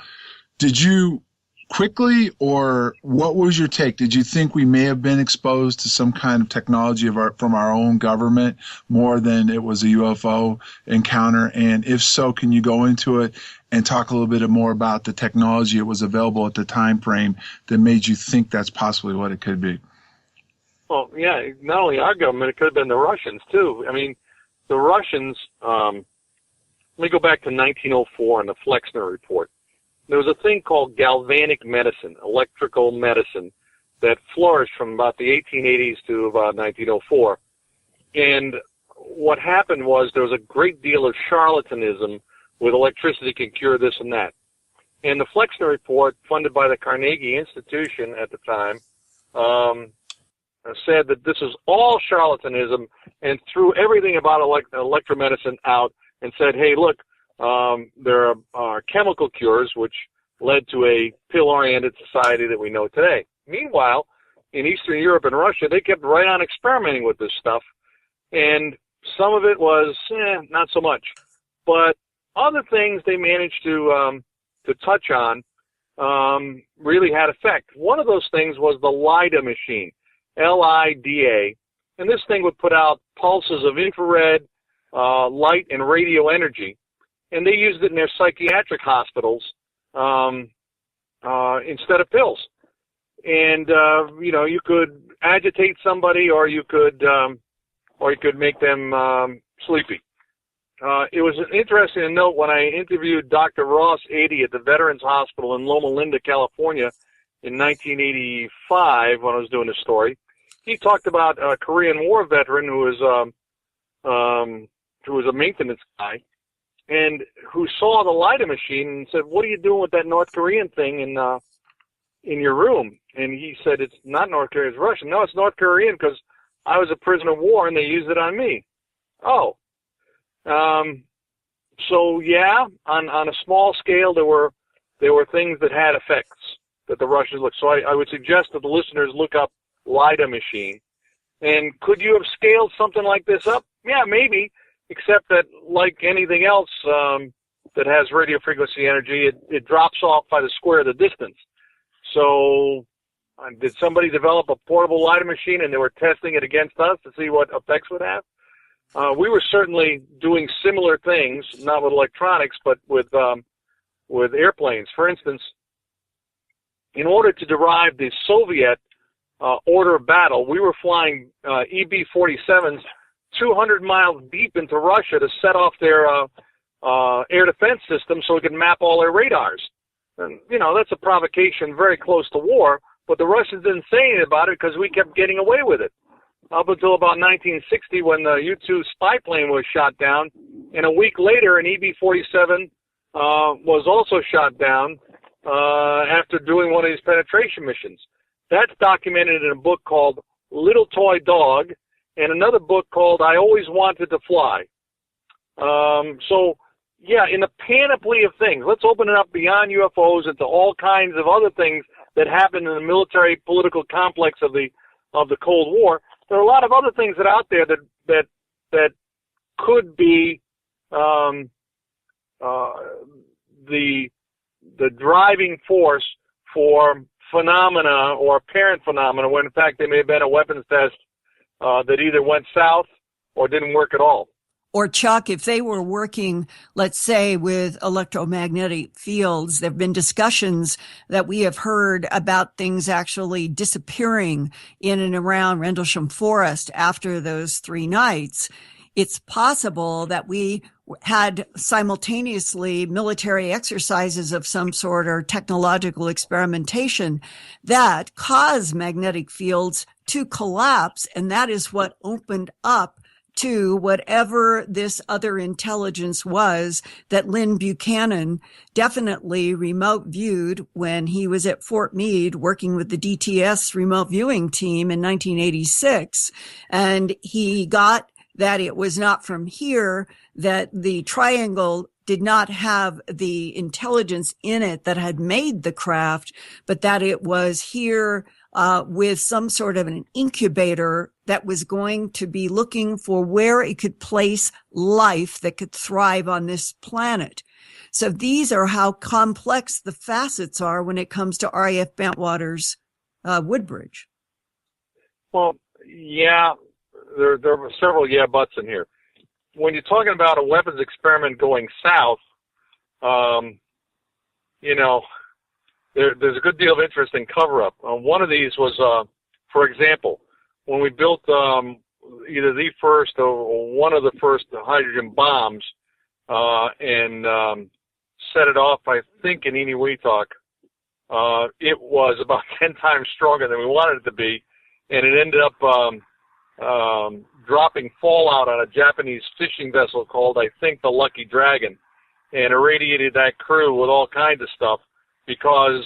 Did you quickly, or what was your take? Did you think we may have been exposed to some kind of technology from our own government more than it was a UFO encounter? And if so, can you go into it and talk a little bit more about the technology that was available at the time frame that made you think that's possibly what it could be? Well, yeah, not only our government, it could have been the Russians, too. I mean, the Russians, let me go back to 1904 and the Flexner Report. There was a thing called galvanic medicine, electrical medicine, that flourished from about the 1880s to about 1904. And what happened was there was a great deal of charlatanism with electricity can cure this and that. And the Flexner Report, funded by the Carnegie Institution at the time, said that this is all charlatanism and threw everything about electromedicine out and said, hey, look, there are chemical cures, which led to a pill-oriented society that we know today. Meanwhile, in Eastern Europe and Russia, they kept right on experimenting with this stuff. And some of it was not so much. But other things they managed to touch on really had effect. One of those things was the LIDA machine, LIDA. And this thing would put out pulses of infrared, light, and radio energy. And they used it in their psychiatric hospitals instead of pills. And, you could agitate somebody or you could make them sleepy. It was interesting to note when I interviewed Dr. Ross 80 at the Veterans Hospital in Loma Linda, California in 1985 when I was doing this story. He talked about a Korean War veteran who was a maintenance guy and who saw the LIDA machine and said, "What are you doing with that North Korean thing in your room?" And he said, "It's not North Korean, it's Russian." "No, it's North Korean because I was a prisoner of war and they used it on me." Oh. So yeah, on a small scale, there were things that had effects that the Russians looked. So I would suggest that the listeners look up LIDA machine. And could you have scaled something like this up? Yeah, maybe, except that like anything else that has radio frequency energy, it drops off by the square of the distance. So did somebody develop a portable LIDA machine and they were testing it against us to see what effects would have? We were certainly doing similar things, not with electronics, but with airplanes. For instance, in order to derive the Soviet order of battle, we were flying EB-47s 200 miles deep into Russia to set off their air defense system so we could map all their radars. And, that's a provocation very close to war, but the Russians didn't say anything about it because we kept getting away with it. Up until about 1960 when the U-2 spy plane was shot down, and a week later an EB-47 was also shot down after doing one of these penetration missions. That's documented in a book called Little Toy Dog and another book called I Always Wanted to Fly. So, yeah, in the panoply of things, let's open it up beyond UFOs into all kinds of other things that happened in the military political complex of the Cold War. There are a lot of other things that are out there that could be the driving force for phenomena or apparent phenomena when in fact they may have been a weapons test that either went south or didn't work at all. Or Chuck, if they were working, let's say, with electromagnetic fields, there have been discussions that we have heard about things actually disappearing in and around Rendlesham Forest after those 3 nights. It's possible that we had simultaneously military exercises of some sort or technological experimentation that caused magnetic fields to collapse, and that is what opened up to whatever this other intelligence was that Lynn Buchanan definitely remote viewed when he was at Fort Meade working with the DTS remote viewing team in 1986. And he got that it was not from here, that the triangle did not have the intelligence in it that had made the craft, but that it was here with some sort of an incubator that was going to be looking for where it could place life that could thrive on this planet. So these are how complex the facets are when it comes to RAF Bentwaters, Woodbridge. Well, yeah, there were several yeah buts in here. When you're talking about a weapons experiment going south, there's a good deal of interest in cover-up. One of these was, for example, when we built either the first or one of the first hydrogen bombs and set it off, I think, in Eniwetok, it was about 10 times stronger than we wanted it to be, and it ended up dropping fallout on a Japanese fishing vessel called, I think, the Lucky Dragon, and irradiated that crew with all kinds of stuff because,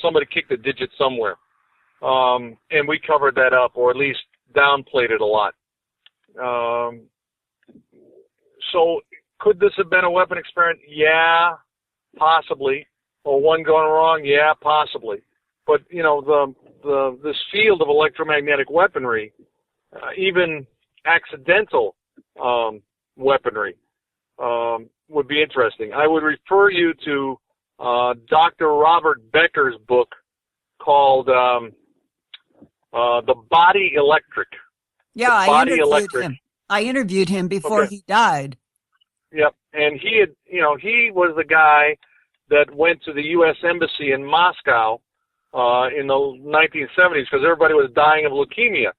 somebody kicked a digit somewhere. And we covered that up, or at least downplayed it a lot. So could this have been a weapon experiment? Yeah, possibly. Or one going wrong? Yeah, possibly. But, this field of electromagnetic weaponry, even accidental weaponry would be interesting. I would refer you to Dr. Robert Becker's book called The Body Electric. Yeah, I interviewed him before he died. Yep, and he was the guy that went to the U.S. Embassy in Moscow in the 1970s because everybody was dying of leukemia.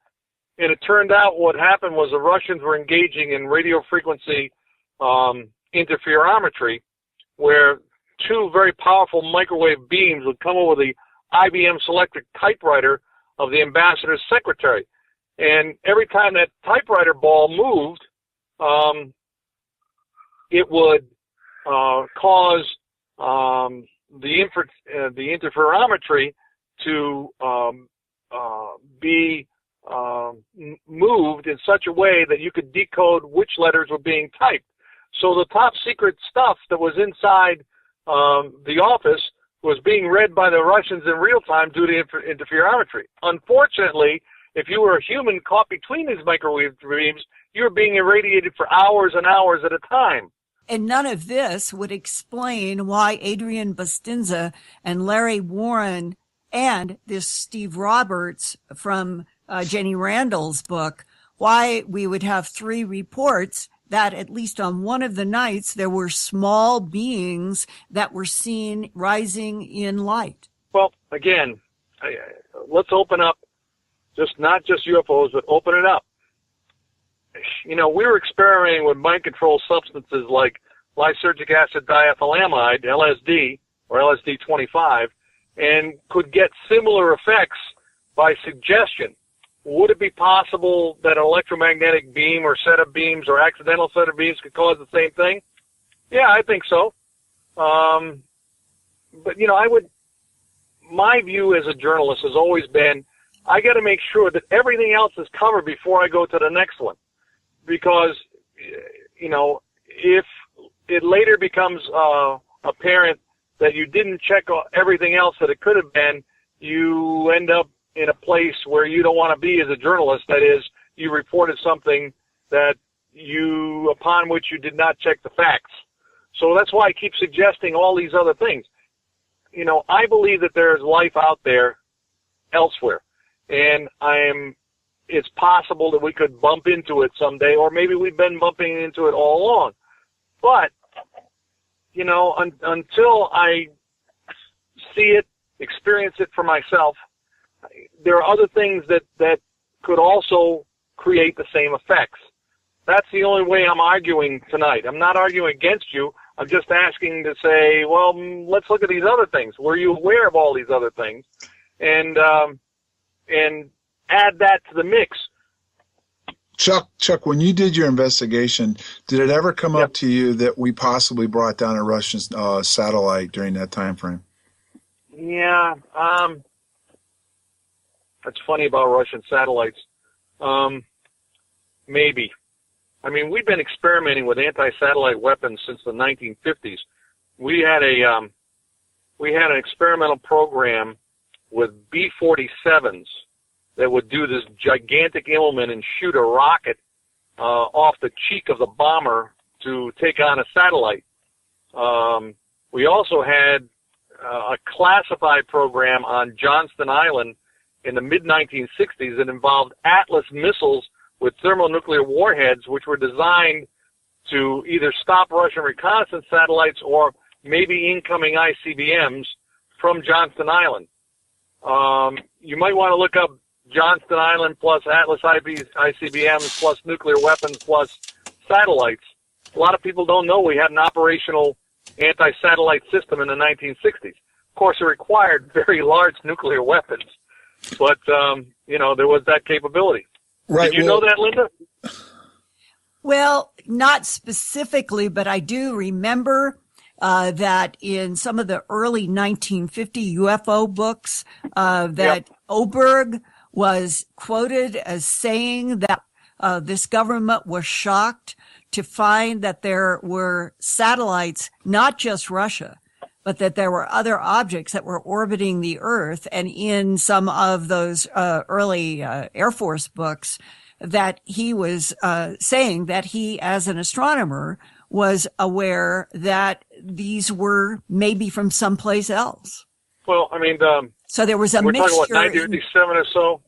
And it turned out what happened was the Russians were engaging in radio frequency interferometry, where two very powerful microwave beams would come over the IBM Selectric typewriter of the ambassador's secretary. And every time that typewriter ball moved, it would cause the interferometry to be moved in such a way that you could decode which letters were being typed. So the top secret stuff that was inside the office was being read by the Russians in real time due to interferometry. Unfortunately, if you were a human caught between these microwave beams, you were being irradiated for hours and hours at a time. And none of this would explain why Adrian Bustinza and Larry Warren and this Steve Roberts from Jenny Randall's book, why we would have three reports that at least on one of the nights there were small beings that were seen rising in light. Well, again, let's open up not just UFOs, but open it up. We were experimenting with mind-controlled substances like lysergic acid diethylamide, LSD, or LSD-25, and could get similar effects by suggestion. Would it be possible that an electromagnetic beam or set of beams or accidental set of beams could cause the same thing? Yeah, I think so. But, my view as a journalist has always been, I got to make sure that everything else is covered before I go to the next one. Because, if it later becomes apparent that you didn't check everything else that it could have been, you end up in a place where you don't want to be as a journalist. That is, you reported something upon which you did not check the facts. So that's why I keep suggesting all these other things. I believe that there is life out there elsewhere. And it's possible that we could bump into it someday, or maybe we've been bumping into it all along. But, until I see it, experience it for myself, there are other things that could also create the same effects. That's the only way I'm arguing tonight. I'm not arguing against you. I'm just asking to say, well, let's look at these other things. Were you aware of all these other things? And add that to the mix. Chuck, when you did your investigation, did it ever come up to you that we possibly brought down a Russian satellite during that time frame? Yeah, that's funny about Russian satellites. Maybe. I mean, we've been experimenting with anti-satellite weapons since the 1950s. We had an experimental program with B-47s that would do this gigantic implement and shoot a rocket off the cheek of the bomber to take on a satellite. We also had a classified program on Johnston Island in the mid-1960s that involved Atlas missiles with thermonuclear warheads, which were designed to either stop Russian reconnaissance satellites or maybe incoming ICBMs from Johnston Island. You might want to look up Johnston Island plus Atlas ICBMs plus nuclear weapons plus satellites. A lot of people don't know we had an operational anti-satellite system in the 1960s. Of course, it required very large nuclear weapons, but, there was that capability. Right. Did you know that, Linda? Well, not specifically, but I do remember that in some of the early 1950 UFO books, that Oberg was quoted as saying that this government was shocked to find that there were satellites, not just Russia, but that there were other objects that were orbiting the Earth. And in some of those early Air Force books, that he was saying that he, as an astronomer, was aware that these were maybe from someplace else. Well, I mean, so there was a we're mixture. talking about 1957 or so.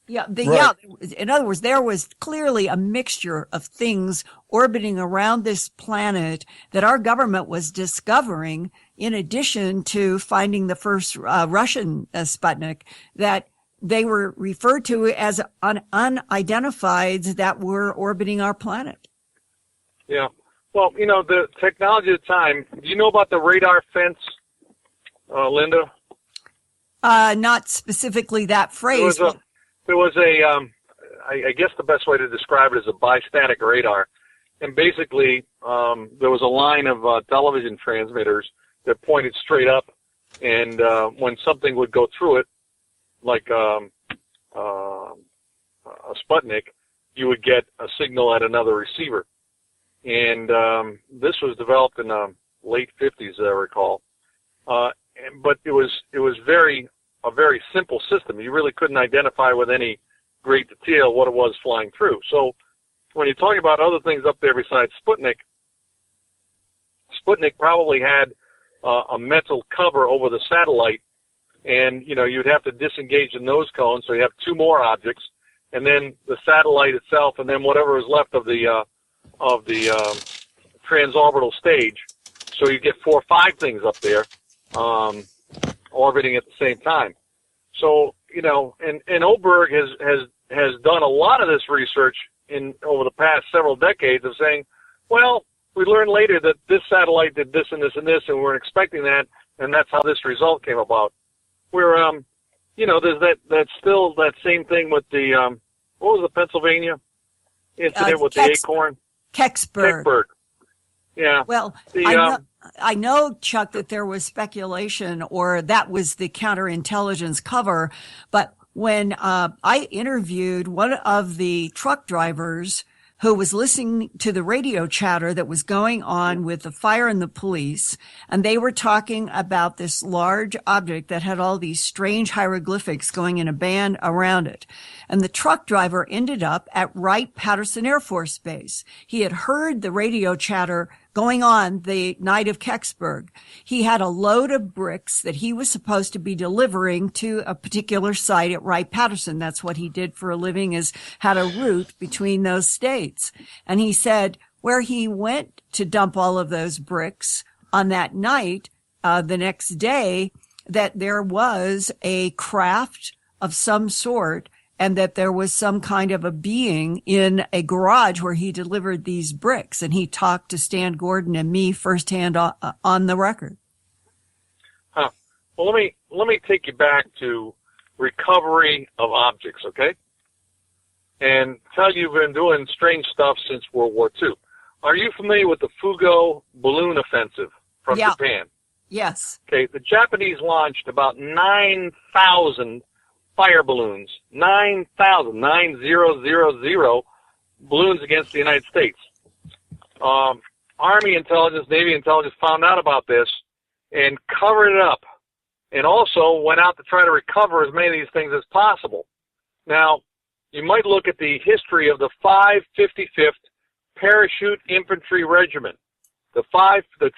Yeah, Right. yeah. In other words, there was clearly a mixture of things orbiting around this planet that our government was discovering, in addition to finding the first Russian Sputnik, that they were referred to as unidentifieds that were orbiting our planet. Yeah. Well, you know, the technology at the time, do you know about the radar fence, Linda? Not specifically that phrase. There was I guess the best way to describe it is a bistatic radar. And basically, there was a line of television transmitters that pointed straight up. And when something would go through it, like a Sputnik, you would get a signal at another receiver. And this was developed in the late 50s, as I recall. But it was a very simple system. You really couldn't identify with any great detail what it was flying through. So when you're talking about other things up there besides Sputnik probably had a metal cover over the satellite, and you know you'd have to disengage the nose cone, so you have two more objects, and then the satellite itself, and then whatever is left of the transorbital stage. So you get 4 or 5 things up there. Orbiting at the same time. So, you know, and Oberg has done a lot of this research over the past several decades of saying, well, we learned later that this satellite did this and this and this, and we weren't expecting that, and that's how this result came about. Where, you know, there's that's still that same thing with the, what was the Pennsylvania incident with the acorn? Kecksburg. Yeah. Well, I know, Chuck, that there was speculation, or that was the counterintelligence cover. But when I interviewed one of the truck drivers who was listening to the radio chatter that was going on with the fire and the police, and they were talking about this large object that had all these strange hieroglyphics going in a band around it. And the truck driver ended up at Wright-Patterson Air Force Base. He had heard the radio chatter going on the night of Kecksburg. He had a load of bricks that he was supposed to be delivering to a particular site at Wright-Patterson. That's what he did for a living, is had a route between those states. And he said where he went to dump all of those bricks on that night, the next day, that there was a craft of some sort, and that there was some kind of a being in a garage where he delivered these bricks. And he talked to Stan Gordon and me firsthand on the record. Huh. Well, let me take you back to recovery of objects, okay? And tell you you've been doing strange stuff since World War II. Are you familiar with the Fugo balloon offensive from Japan? Yes. Okay, the Japanese launched about 9,000 fire balloons, 9,000 balloons against the United States. Army intelligence, Navy intelligence found out about this and covered it up, and also went out to try to recover as many of these things as possible. Now, you might look at the history of the 555th Parachute Infantry Regiment, the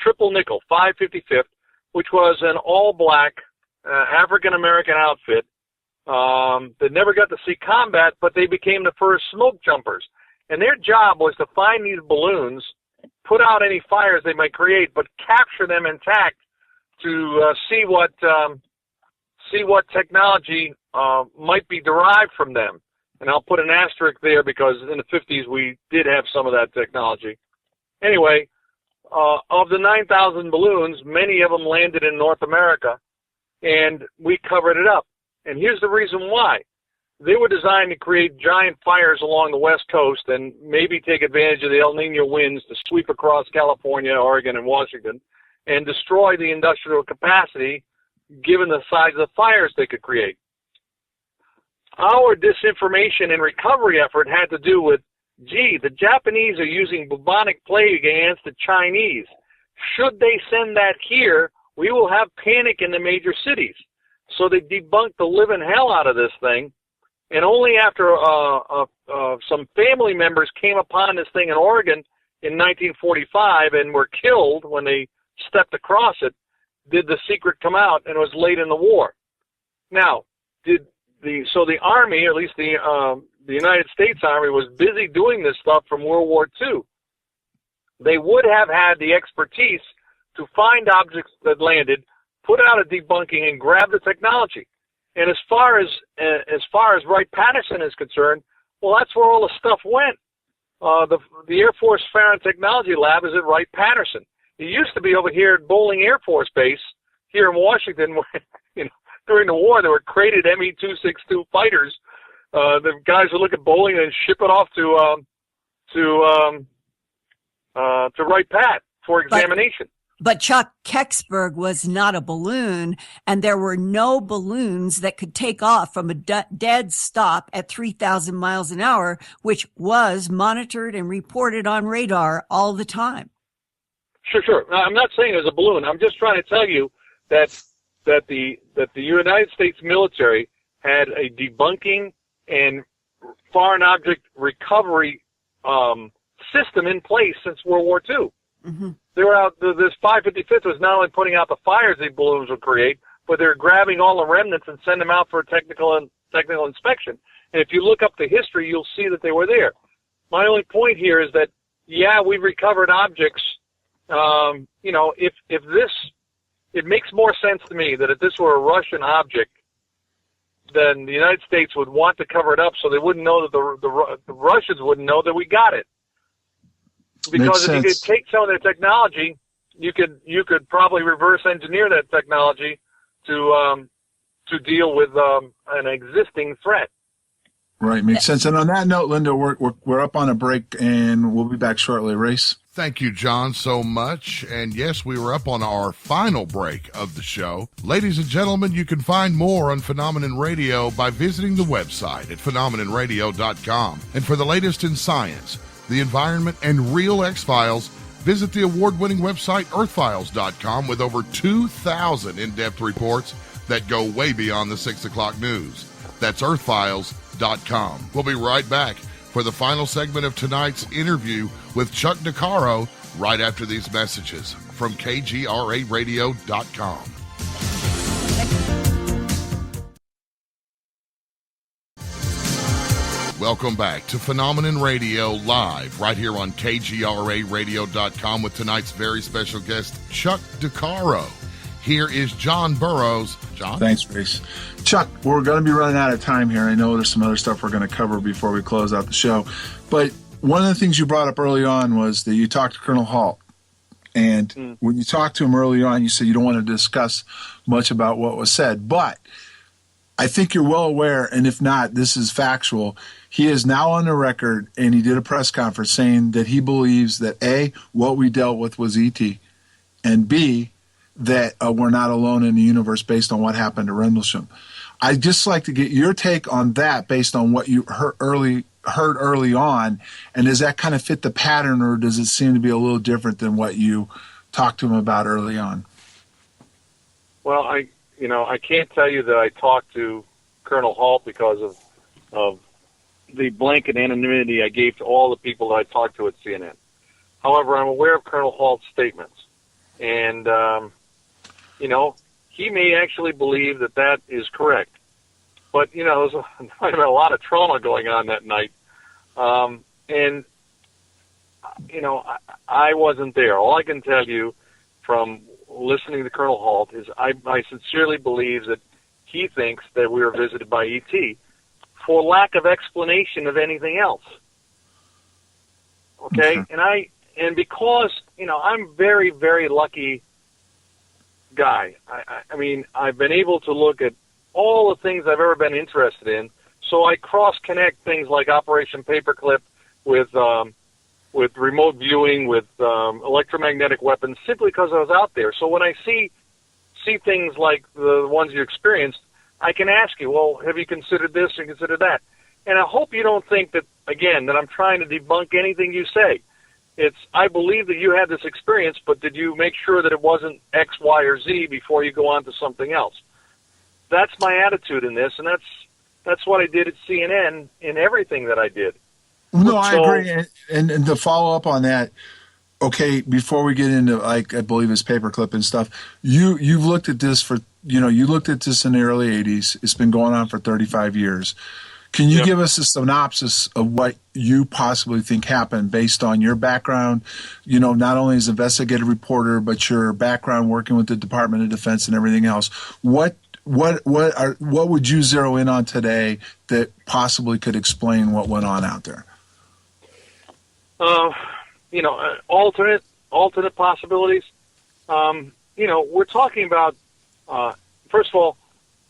triple nickel 555th, which was an all-black African-American outfit. They never got to see combat, but they became the first smoke jumpers. And their job was to find these balloons, put out any fires they might create, but capture them intact to see what technology might be derived from them. And I'll put an asterisk there because in the 50s we did have some of that technology. Anyway, of the 9,000 balloons, many of them landed in North America, and we covered it up. And here's the reason why. They were designed to create giant fires along the West Coast and maybe take advantage of the El Nino winds to sweep across California, Oregon, and Washington and destroy the industrial capacity given the size of the fires they could create. Our disinformation and recovery effort had to do with, gee, the Japanese are using bubonic plague against the Chinese. Should they send that here, we will have panic in the major cities. So they debunked the living hell out of this thing And only after some family members came upon this thing in Oregon in 1945 and were killed when they stepped across it, did the secret come out, and it was late in the war. Now, so the Army, or at least the United States Army, was busy doing this stuff from World War II. They would have had the expertise to find objects that landed, put out a debunking, and grab the technology. And as far as Wright-Patterson is concerned, well, that's where all the stuff went. The Air Force Farron Technology Lab is at Wright-Patterson. It used to be over here at Bolling Air Force Base here in Washington, where, during the war, there were crated ME-262 fighters. The guys would look at Bolling and ship it off to Wright-Pat for examination. But Chuck, Kecksburg was not a balloon, and there were no balloons that could take off from a dead stop at 3,000 miles an hour, which was monitored and reported on radar all the time. Sure. Now, I'm not saying it was a balloon. I'm just trying to tell you that the United States military had a debunking and foreign object recovery system in place since World War II. Mm-hmm. They were out. This 555th was not only putting out the fires these balloons would create, but they're grabbing all the remnants and send them out for technical inspection. And if you look up the history, you'll see that they were there. My only point here is that, yeah, we've recovered objects. It makes more sense to me that if this were a Russian object, then the United States would want to cover it up so they wouldn't know that the Russians wouldn't know that we got it. Because if you could take some of their technology, you could probably reverse engineer that technology to deal with an existing threat. Right, makes sense. And on that note, Linda, we're up on a break, and we'll be back shortly. Race. Thank you, John, so much. And yes, we were up on our final break of the show. Ladies and gentlemen, you can find more on Phenomenon Radio by visiting the website at phenomenonradio.com. And for the latest in science, the environment, and real X-Files, visit the award-winning website Earthfiles.com with over 2,000 in-depth reports that go way beyond the 6 o'clock news. That's Earthfiles.com. We'll be right back for the final segment of tonight's interview with Chuck DeCaro right after these messages from KGRARadio.com. Welcome back to Phenomenon Radio live right here on KGRARadio.com with tonight's very special guest, Chuck DeCaro. Here is John Burroughs. John? Thanks, Reese. Chuck, we're going to be running out of time here. I know there's some other stuff we're going to cover before we close out the show. But one of the things you brought up early on was that you talked to Colonel Halt. And when you talked to him early on, you said you don't want to discuss much about what was said. But I think you're well aware, and if not, this is factual. He is now on the record, and he did a press conference saying that he believes that, A, what we dealt with was E.T., and B, that we're not alone in the universe based on what happened to Rendlesham. I'd just like to get your take on that based on what you heard early on, and does that kind of fit the pattern, or does it seem to be a little different than what you talked to him about early on? Well, I can't tell you that I talked to Colonel Halt because of the blanket anonymity I gave to all the people that I talked to at CNN. However, I'm aware of Colonel Halt's statements, and he may actually believe that is correct. But there might have been a lot of trauma going on that night, and I wasn't there. All I can tell you from listening to Colonel Halt is I sincerely believe that he thinks that we were visited by E.T. for lack of explanation of anything else. Okay? And because, I'm very, very lucky guy. I mean, I've been able to look at all the things I've ever been interested in, so I cross-connect things like Operation Paperclip with remote viewing, with electromagnetic weapons, simply because I was out there. So when I see things like the ones you experienced, I can ask you, well, have you considered this and considered that? And I hope you don't think that, again, that I'm trying to debunk anything you say. I believe that you had this experience, but did you make sure that it wasn't X, Y, or Z before you go on to something else? That's my attitude in this, and That's what I did at CNN in everything that I did. No, I agree. And to follow up on that, okay, before we get into, like, I believe it's paperclip and stuff, you've looked at this you looked at this in the early 80s. It's been going on for 35 years. Can you give us a synopsis of what you possibly think happened based on your background, not only as an investigative reporter, but your background working with the Department of Defense and everything else? What would you zero in on today that possibly could explain what went on out there? Alternate possibilities. We're talking about, first of all,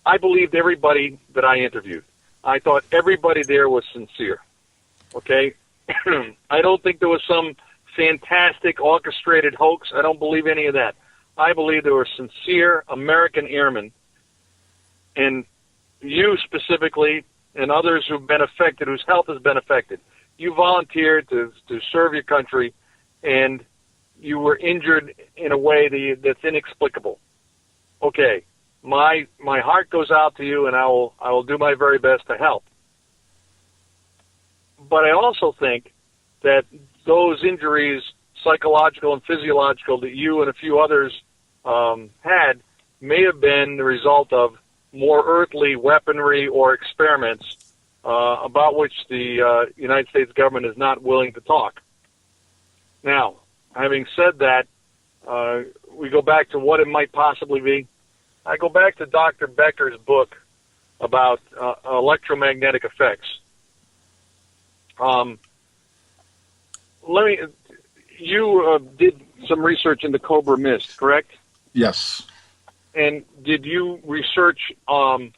I believed everybody that I interviewed. I thought everybody there was sincere. Okay? I don't think there was some fantastic orchestrated hoax. I don't believe any of that. I believe there were sincere American airmen, and you specifically, and others who've been affected, whose health has been affected. You volunteered to serve your country, and you were injured in a way that's inexplicable. Okay, my heart goes out to you, and I will do my very best to help. But I also think that those injuries, psychological and physiological, that you and a few others had, may have been the result of more earthly weaponry or experiments about which the United States government is not willing to talk. Now, having said that, we go back to what it might possibly be. I go back to Dr. Becker's book about electromagnetic effects. You did some research into Cobra Mist, correct? Yes. And did you research side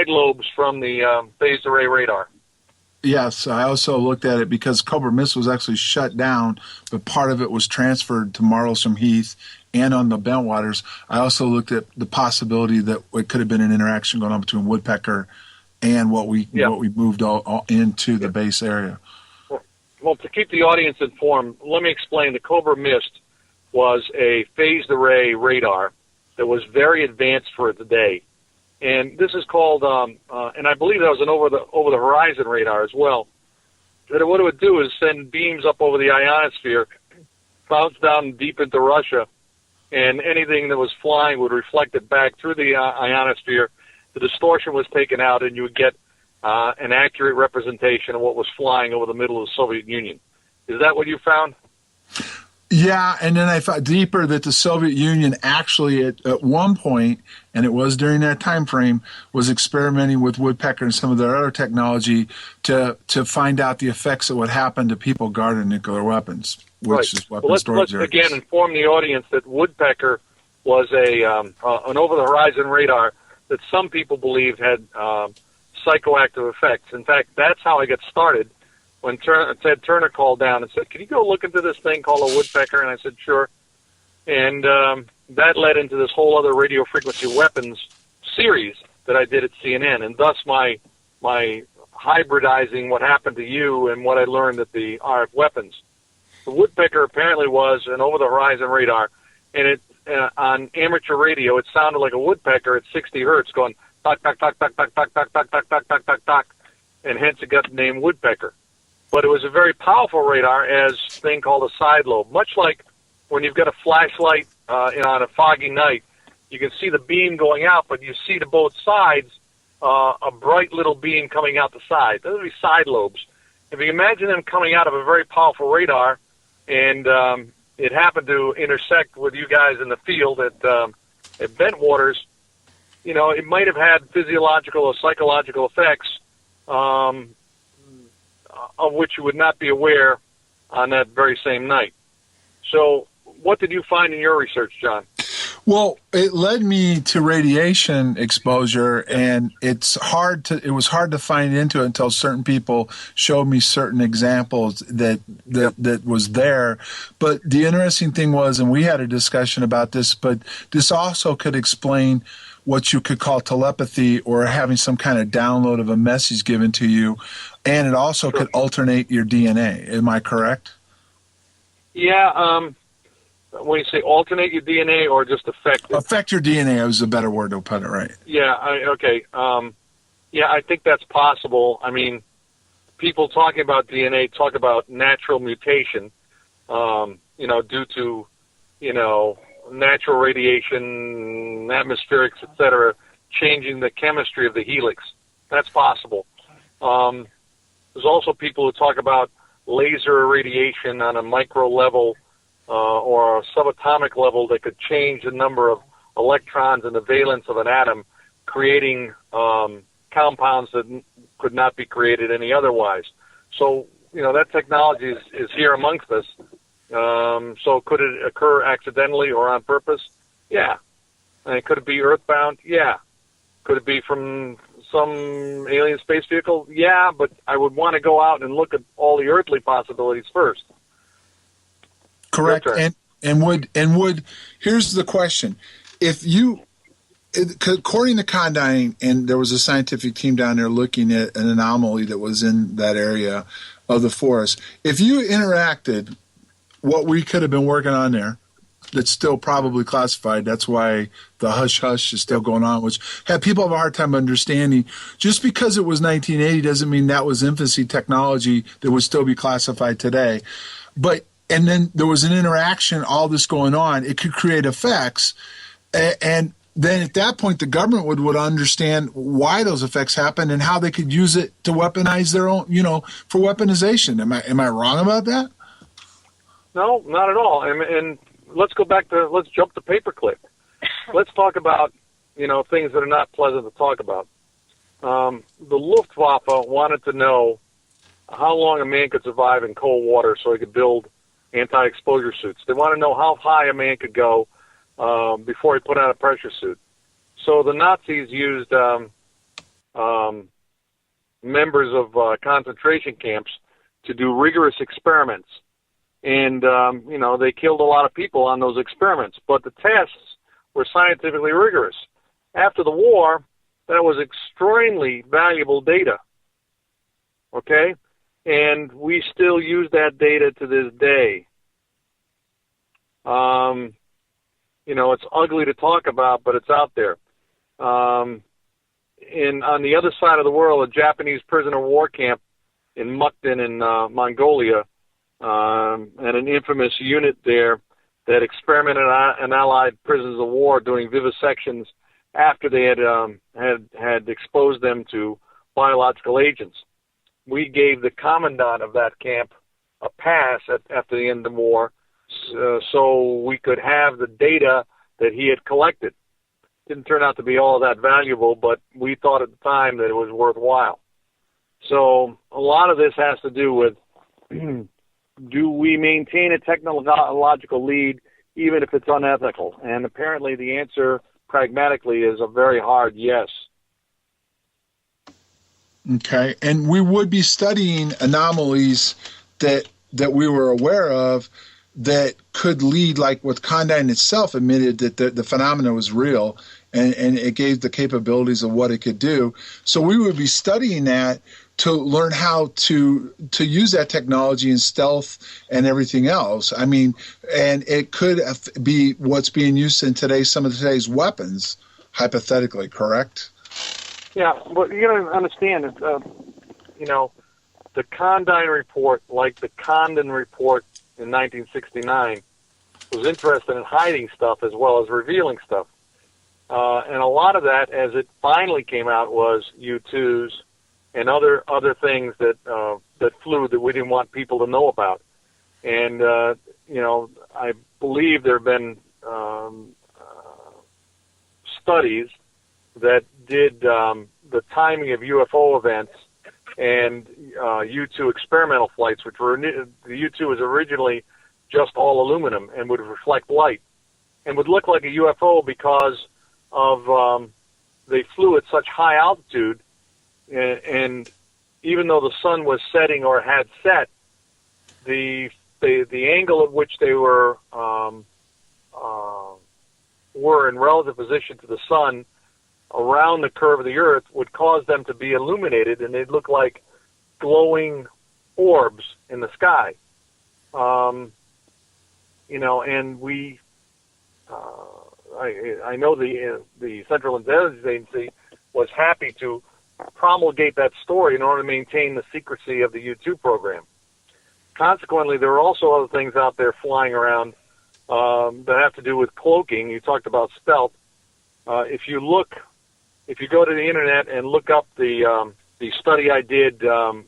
lobes from the phased array radar? Yes, I also looked at it because Cobra Mist was actually shut down, but part of it was transferred to Martlesham Heath and on the Bentwaters. I also looked at the possibility that it could have been an interaction going on between Woodpecker and what we moved all into the base area. Well, to keep the audience informed, let me explain. The Cobra Mist was a phased array radar that was very advanced for the day. And this is called, and I believe that was an over the horizon radar as well. That what it would do is send beams up over the ionosphere, bounce down deep into Russia, and anything that was flying would reflect it back through the ionosphere. The distortion was taken out, and you would get an accurate representation of what was flying over the middle of the Soviet Union. Is that what you found? Yeah, and then I found deeper that the Soviet Union actually at one point, and it was during that time frame, was experimenting with Woodpecker and some of their other technology to find out the effects that would happen to people guarding nuclear weapons, which is weapon storage. Let's again inform the audience that Woodpecker was an over-the-horizon radar that some people believed had psychoactive effects. In fact, that's how I got started. When Ted Turner called down and said, "Can you go look into this thing called a Woodpecker?" And I said, "Sure." And that led into this whole other radio frequency weapons series that I did at CNN, and thus my hybridizing what happened to you and what I learned at the RF weapons. The Woodpecker apparently was an over-the-horizon radar, and it on amateur radio it sounded like a woodpecker at 60 hertz going tock tock tock tock tock tock tock tock tock tock tock tock tock, and hence it got the name Woodpecker. But it was a very powerful radar as a thing called a side lobe. Much like when you've got a flashlight on a foggy night, you can see the beam going out, but you see to both sides a bright little beam coming out the side. Those would be side lobes. If you imagine them coming out of a very powerful radar, and it happened to intersect with you guys in the field at Bentwaters, it might have had physiological or psychological effects of which you would not be aware on that very same night. So what did you find in your research, John? Well, it led me to radiation exposure, and it was hard to find into it until certain people showed me certain examples that was there. But the interesting thing was, and we had a discussion about this, but this also could explain what you could call telepathy or having some kind of download of a message given to you. And it also could alternate your DNA. Am I correct? Yeah. When you say alternate your DNA or just affect it? Affect your DNA is a better word to put it, right? Yeah. Okay. Yeah, I think that's possible. I mean, people talking about DNA talk about natural mutation, due to, natural radiation, atmospherics, et cetera, changing the chemistry of the helix. That's possible. There's also people who talk about laser irradiation on a micro level or a subatomic level that could change the number of electrons in the valence of an atom, creating compounds that could not be created any otherwise. So, that technology is here amongst us. So could it occur accidentally or on purpose? Yeah. And could it be earthbound? Yeah. Could it be from some alien space vehicle? Yeah, but I would want to go out and look at all the earthly possibilities first. Correct. And would here's the question. According to Condyne, and there was a scientific team down there looking at an anomaly that was in that area of the forest, if you interacted what we could have been working on there, that's still probably classified. That's why the hush-hush is still going on, which people have a hard time understanding. Just because it was 1980 doesn't mean that was infancy technology that would still be classified today. And then there was an interaction, all this going on. It could create effects. And then at that point, the government would understand why those effects happen and how they could use it to weaponize their own, for weaponization. Am I wrong about that? No, not at all. And let's jump to paperclip. Let's talk about, things that are not pleasant to talk about. The Luftwaffe wanted to know how long a man could survive in cold water so he could build anti-exposure suits. They want to know how high a man could go before he put on a pressure suit. So the Nazis used members of concentration camps to do rigorous experiments. And, they killed a lot of people on those experiments. But the tests were scientifically rigorous. After the war, that was extremely valuable data. Okay? And we still use that data to this day. It's ugly to talk about, but it's out there. On the other side of the world, a Japanese prisoner of war camp in Moulton in Mongolia, and an infamous unit there that experimented on Allied prisoners of war doing vivisections after they had exposed them to biological agents. We gave the commandant of that camp a pass after the end of the war, so we could have the data that he had collected. Didn't turn out to be all that valuable, but we thought at the time that it was worthwhile. So a lot of this has to do with do we maintain a technological lead even if it's unethical? And apparently the answer pragmatically is a very hard yes. Okay, and we would be studying anomalies that we were aware of that could lead, like with Condyne itself admitted that the phenomena was real and it gave the capabilities of what it could do. So we would be studying that to learn how to use that technology in stealth and everything else. I mean, and it could be what's being used in some of today's weapons, hypothetically, correct? Yeah, but you got to understand, the Condyne report, like the Condon report in 1969, was interested in hiding stuff as well as revealing stuff. And a lot of that, as it finally came out, was U-2s and other things that flew that we didn't want people to know about. And, I believe there have been studies that did the timing of UFO events and U-2 experimental flights, which were the U-2 was originally just all aluminum and would reflect light and would look like a UFO because of they flew at such high altitude, and even though the sun was setting or had set, the angle at which they were in relative position to the sun around the curve of the Earth would cause them to be illuminated, and they'd look like glowing orbs in the sky. And we, I know the Central Intelligence Agency was happy to promulgate that story in order to maintain the secrecy of the U-2 program. Consequently, there are also other things out there flying around that have to do with cloaking. You talked about stealth. If you go to the internet and look up the study I did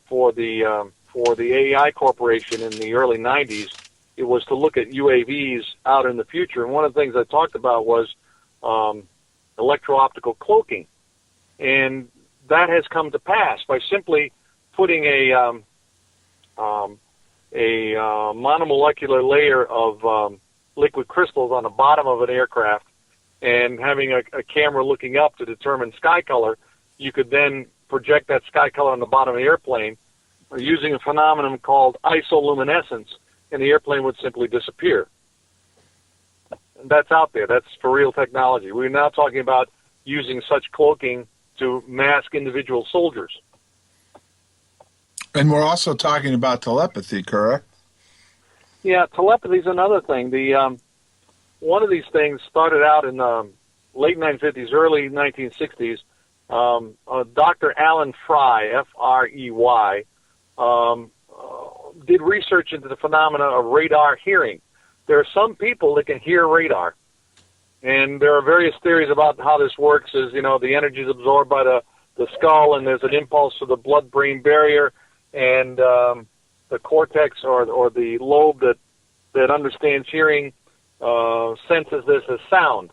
for the AEI Corporation in the early 90s, it was to look at UAVs out in the future. And one of the things I talked about was electro-optical cloaking. And that has come to pass by simply putting a monomolecular layer of liquid crystals on the bottom of an aircraft and having a camera looking up to determine sky color. You could then project that sky color on the bottom of the airplane using a phenomenon called isoluminescence, and the airplane would simply disappear. And that's out there. That's for real technology. We're now talking about using such cloaking to mask individual soldiers. And we're also talking about telepathy, correct? Yeah, telepathy is another thing. One of these things started out in the late 1950s, early 1960s. Dr. Alan Fry, F-R-E-Y, did research into the phenomena of radar hearing. There are some people that can hear radar, and there are various theories about how this works. Is the energy is absorbed by the skull, and there's an impulse to the blood-brain barrier, and the cortex or the lobe that understands hearing senses this as sound.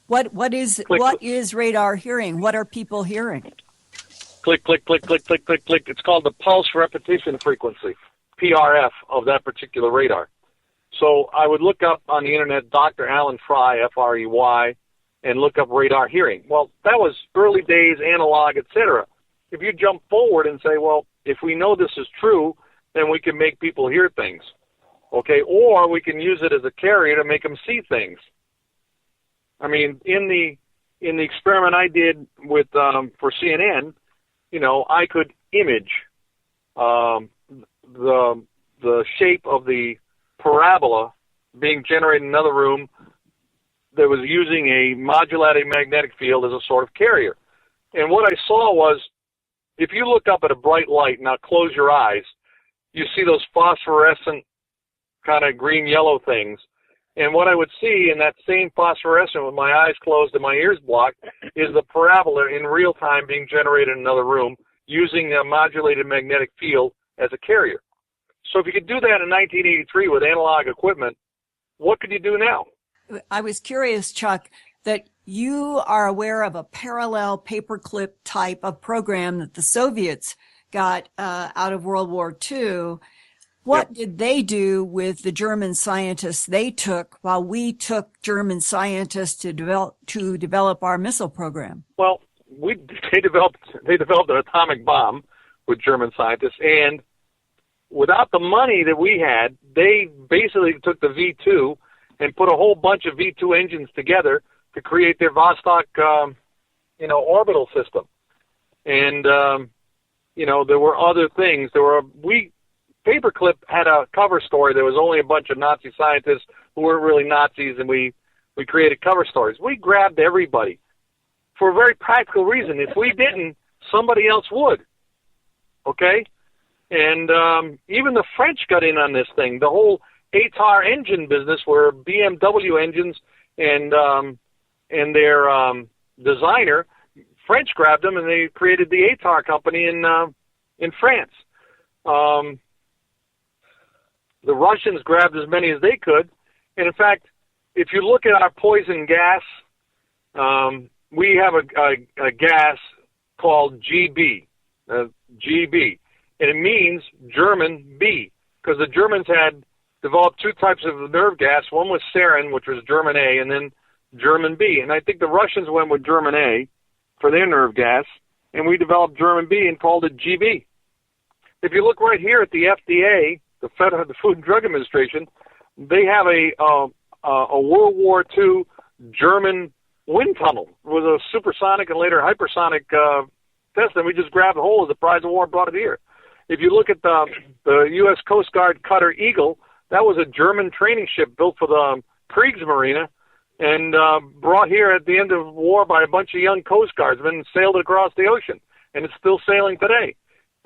What is radar hearing? What are people hearing? Click, click, click, click, click, click, click. It's called the pulse repetition frequency, PRF, of that particular radar. So I would look up on the internet Dr. Alan Fry, F-R-E-Y, and look up radar hearing. Well, that was early days, analog, etc. If you jump forward and say, well, if we know this is true, then we can make people hear things, okay? Or we can use it as a carrier to make them see things. I mean, in the experiment I did with for CNN, I could image the shape of the parabola being generated in another room that was using a modulated magnetic field as a sort of carrier. And what I saw was, if you look up at a bright light, now close your eyes, you see those phosphorescent kind of green-yellow things. And what I would see in that same phosphorescent with my eyes closed and my ears blocked is the parabola in real time being generated in another room using a modulated magnetic field as a carrier. So if you could do that in 1983 with analog equipment, what could you do now? I was curious, Chuck, that you are aware of a parallel paperclip type of program that the Soviets got out of World War II. What did they do with the German scientists they took while we took German scientists to develop our missile program? Well, they developed an atomic bomb with German scientists, and without the money that we had, they basically took the V-2 and put a whole bunch of V-2 engines together to create their Vostok, orbital system. And, there were other things. Paperclip had a cover story. There was only a bunch of Nazi scientists who weren't really Nazis, and we created cover stories. We grabbed everybody for a very practical reason. If we didn't, somebody else would. Okay? And even the French got in on this thing. The whole ATAR engine business, where BMW engines and their designer, French grabbed them, and they created the ATAR company in France. The Russians grabbed as many as they could. And in fact, if you look at our poison gas, we have a gas called GB, GB. And it means German B, because the Germans had developed two types of nerve gas. One was sarin, which was German A, and then German B. And I think the Russians went with German A for their nerve gas, and we developed German B and called it GB. If you look right here at the FDA, the Food and Drug Administration, they have a World War II German wind tunnel with a supersonic and later hypersonic test, and we just grabbed the whole as the prize of war and brought it here. If you look at the U.S. Coast Guard cutter Eagle, that was a German training ship built for the Kriegsmarine and brought here at the end of war by a bunch of young Coast Guardsmen and sailed across the ocean. and it's still sailing today.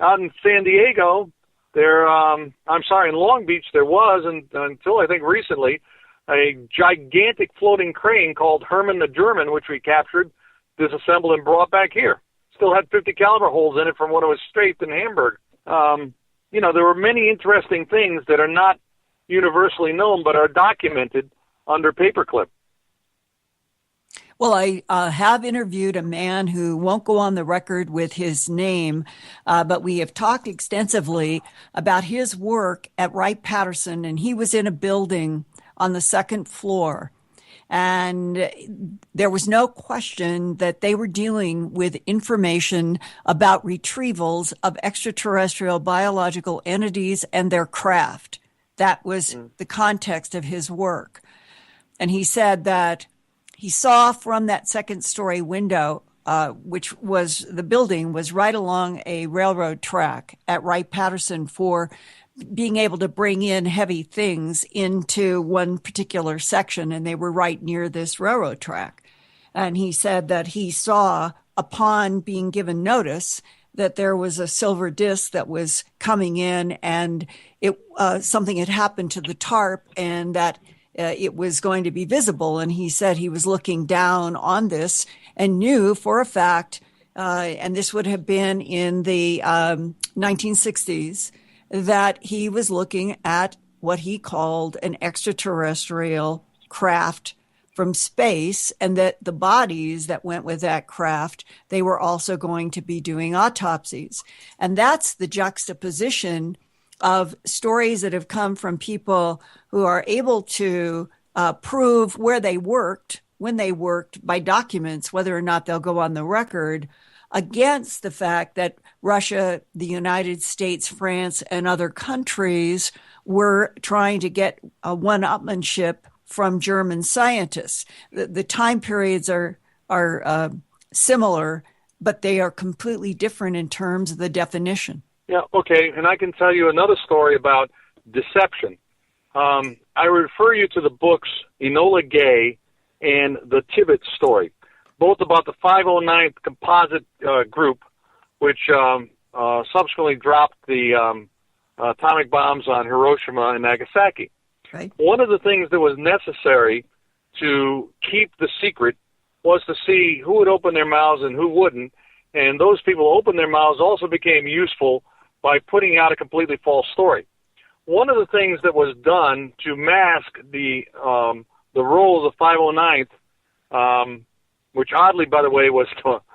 Out in San Diego, in Long Beach, there was, until I think recently, a gigantic floating crane called Herman the German, which we captured, disassembled, and brought back here. Still had 50 caliber holes in it from when it was strafed in Hamburg. There were many interesting things that are not universally known but are documented under paperclip. Well, I have interviewed a man who won't go on the record with his name, but we have talked extensively about his work at Wright-Patterson, and he was in a building on the second floor. And there was no question that they were dealing with information about retrievals of extraterrestrial biological entities and their craft. That was the context of his work. And he said that he saw from that second story window, which was the building was right along a railroad track at Wright-Patterson for being able to bring in heavy things into one particular section, and they were right near this railroad track. And he said that he saw, upon being given notice, that there was a silver disc that was coming in, and something had happened to the tarp, and that it was going to be visible. And he said he was looking down on this and knew for a fact, and this would have been in the 1960s, that he was looking at what he called an extraterrestrial craft from space, and that the bodies that went with that craft, they were also going to be doing autopsies. And that's the juxtaposition of stories that have come from people who are able to prove where they worked, when they worked, by documents, whether or not they'll go on the record, against the fact that Russia, the United States, France, and other countries were trying to get a one-upmanship from German scientists. The time periods are similar, but they are completely different in terms of the definition. Yeah, okay, and I can tell you another story about deception. I refer you to the books Enola Gay and the Tibbet story, both about the 509th Composite Group, which subsequently dropped the atomic bombs on Hiroshima and Nagasaki. Right. One of the things that was necessary to keep the secret was to see who would open their mouths and who wouldn't, and those people who opened their mouths also became useful by putting out a completely false story. One of the things that was done to mask the role of the 509th, which oddly, by the way, was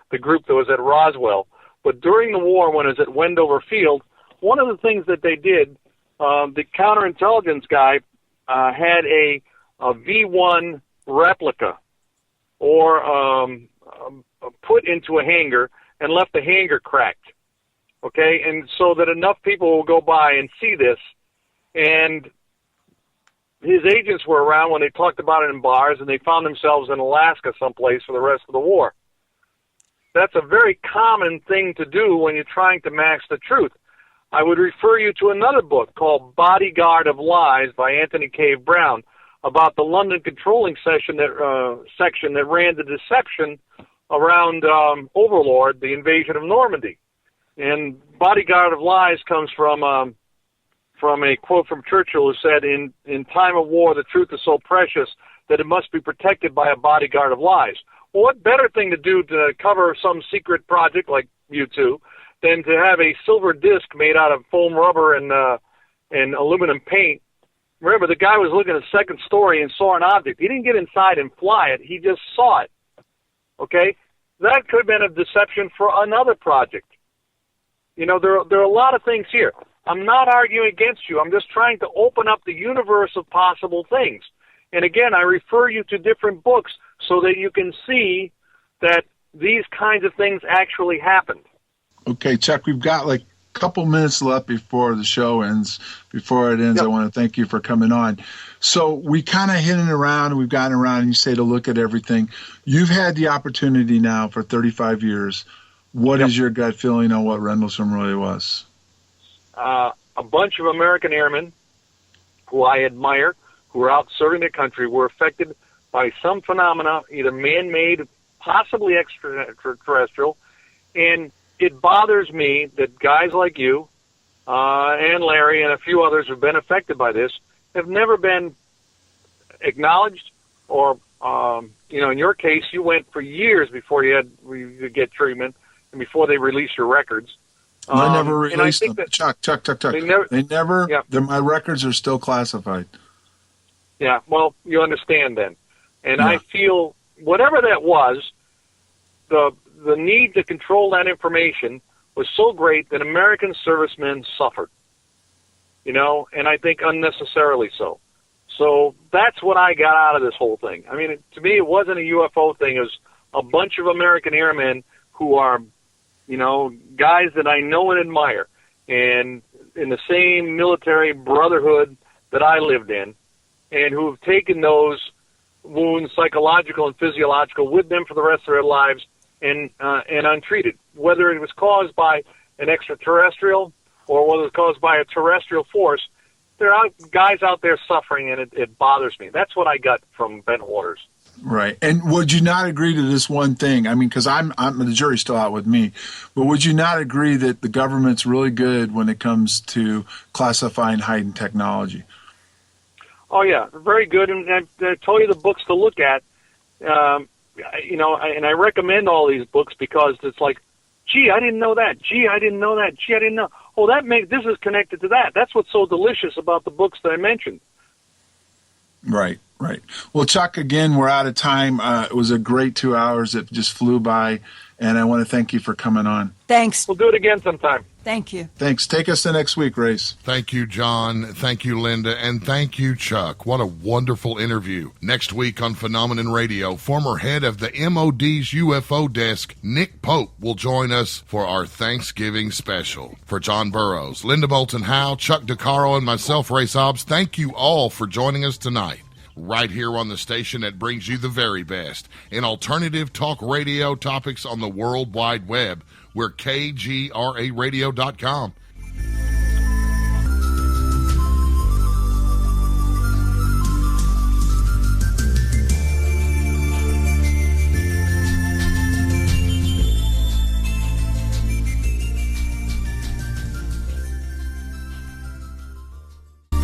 the group that was at Roswell. But during the war, when it was at Wendover Field, one of the things that they did, the counterintelligence guy had a V1 replica or put into a hangar and left the hangar cracked. Okay, and so that enough people will go by and see this. And his agents were around when they talked about it in bars, and they found themselves in Alaska someplace for the rest of the war. That's a very common thing to do when you're trying to mask the truth. I would refer you to another book called Bodyguard of Lies by Anthony Cave Brown about the London controlling section that ran the deception around Overlord, the invasion of Normandy. And Bodyguard of Lies comes from a quote from Churchill, who said, in time of war, the truth is so precious that it must be protected by a bodyguard of lies. Well, what better thing to do to cover some secret project like you two than to have a silver disc made out of foam rubber and aluminum paint? Remember, the guy was looking at the second story and saw an object. He didn't get inside and fly it. He just saw it. Okay? That could have been a deception for another project. You know, there are a lot of things here. I'm not arguing against you. I'm just trying to open up the universe of possible things. And again, I refer you to different books so that you can see that these kinds of things actually happened. Okay, Chuck, we've got like a couple minutes left before the show ends. Before it ends, yep. I want to thank you for coming on. So we kind of hit it around, we've gotten around, and you say to look at everything. You've had the opportunity now for 35 years. What is your gut feeling on what Rendlesham really was? A bunch of American airmen who I admire, who are out serving their country, were affected by some phenomena, either man-made, possibly extraterrestrial, and it bothers me that guys like you and Larry and a few others who've been affected by this have never been acknowledged or, in your case, you went for years before you could get treatment and before they released your records. They never released them. Chuck. They never. Yeah. My records are still classified. Yeah, well, you understand then. And Yeah. I feel whatever that was, the need to control that information was so great that American servicemen suffered, and I think unnecessarily so. So that's what I got out of this whole thing. I mean, to me, it wasn't a UFO thing. It was a bunch of American airmen who are, guys that I know and admire, and in the same military brotherhood that I lived in, and who have taken those wounds, psychological and physiological, with them for the rest of their lives and untreated, whether it was caused by an extraterrestrial or whether it was caused by a terrestrial force. There are guys out there suffering, and it bothers me. That's what I got from Bentwaters. Right. And would you not agree to this one thing? I mean, because the jury's still out with me, but would you not agree that the government's really good when it comes to classifying hidden technology? Oh, yeah, very good. And I told you the books to look at, and I recommend all these books because it's like, gee, I didn't know that. Gee, I didn't know that. Gee, I didn't know. Oh, this is connected to that. That's what's so delicious about the books that I mentioned. Right. Well, Chuck, again, we're out of time. It was a great 2 hours. It just flew by, and I want to thank you for coming on. Thanks. We'll do it again sometime. Thank you. Thanks. Take us to next week, Race. Thank you, John. Thank you, Linda. And thank you, Chuck. What a wonderful interview. Next week on Phenomenon Radio, former head of the MOD's UFO desk, Nick Pope, will join us for our Thanksgiving special. For John Burroughs, Linda Moulton Howe, Chuck DeCaro, and myself, Ray Sobbs, thank you all for joining us tonight. Right here on the station that brings you the very best in alternative talk radio topics on the World Wide Web. We're KGRA Radio.com.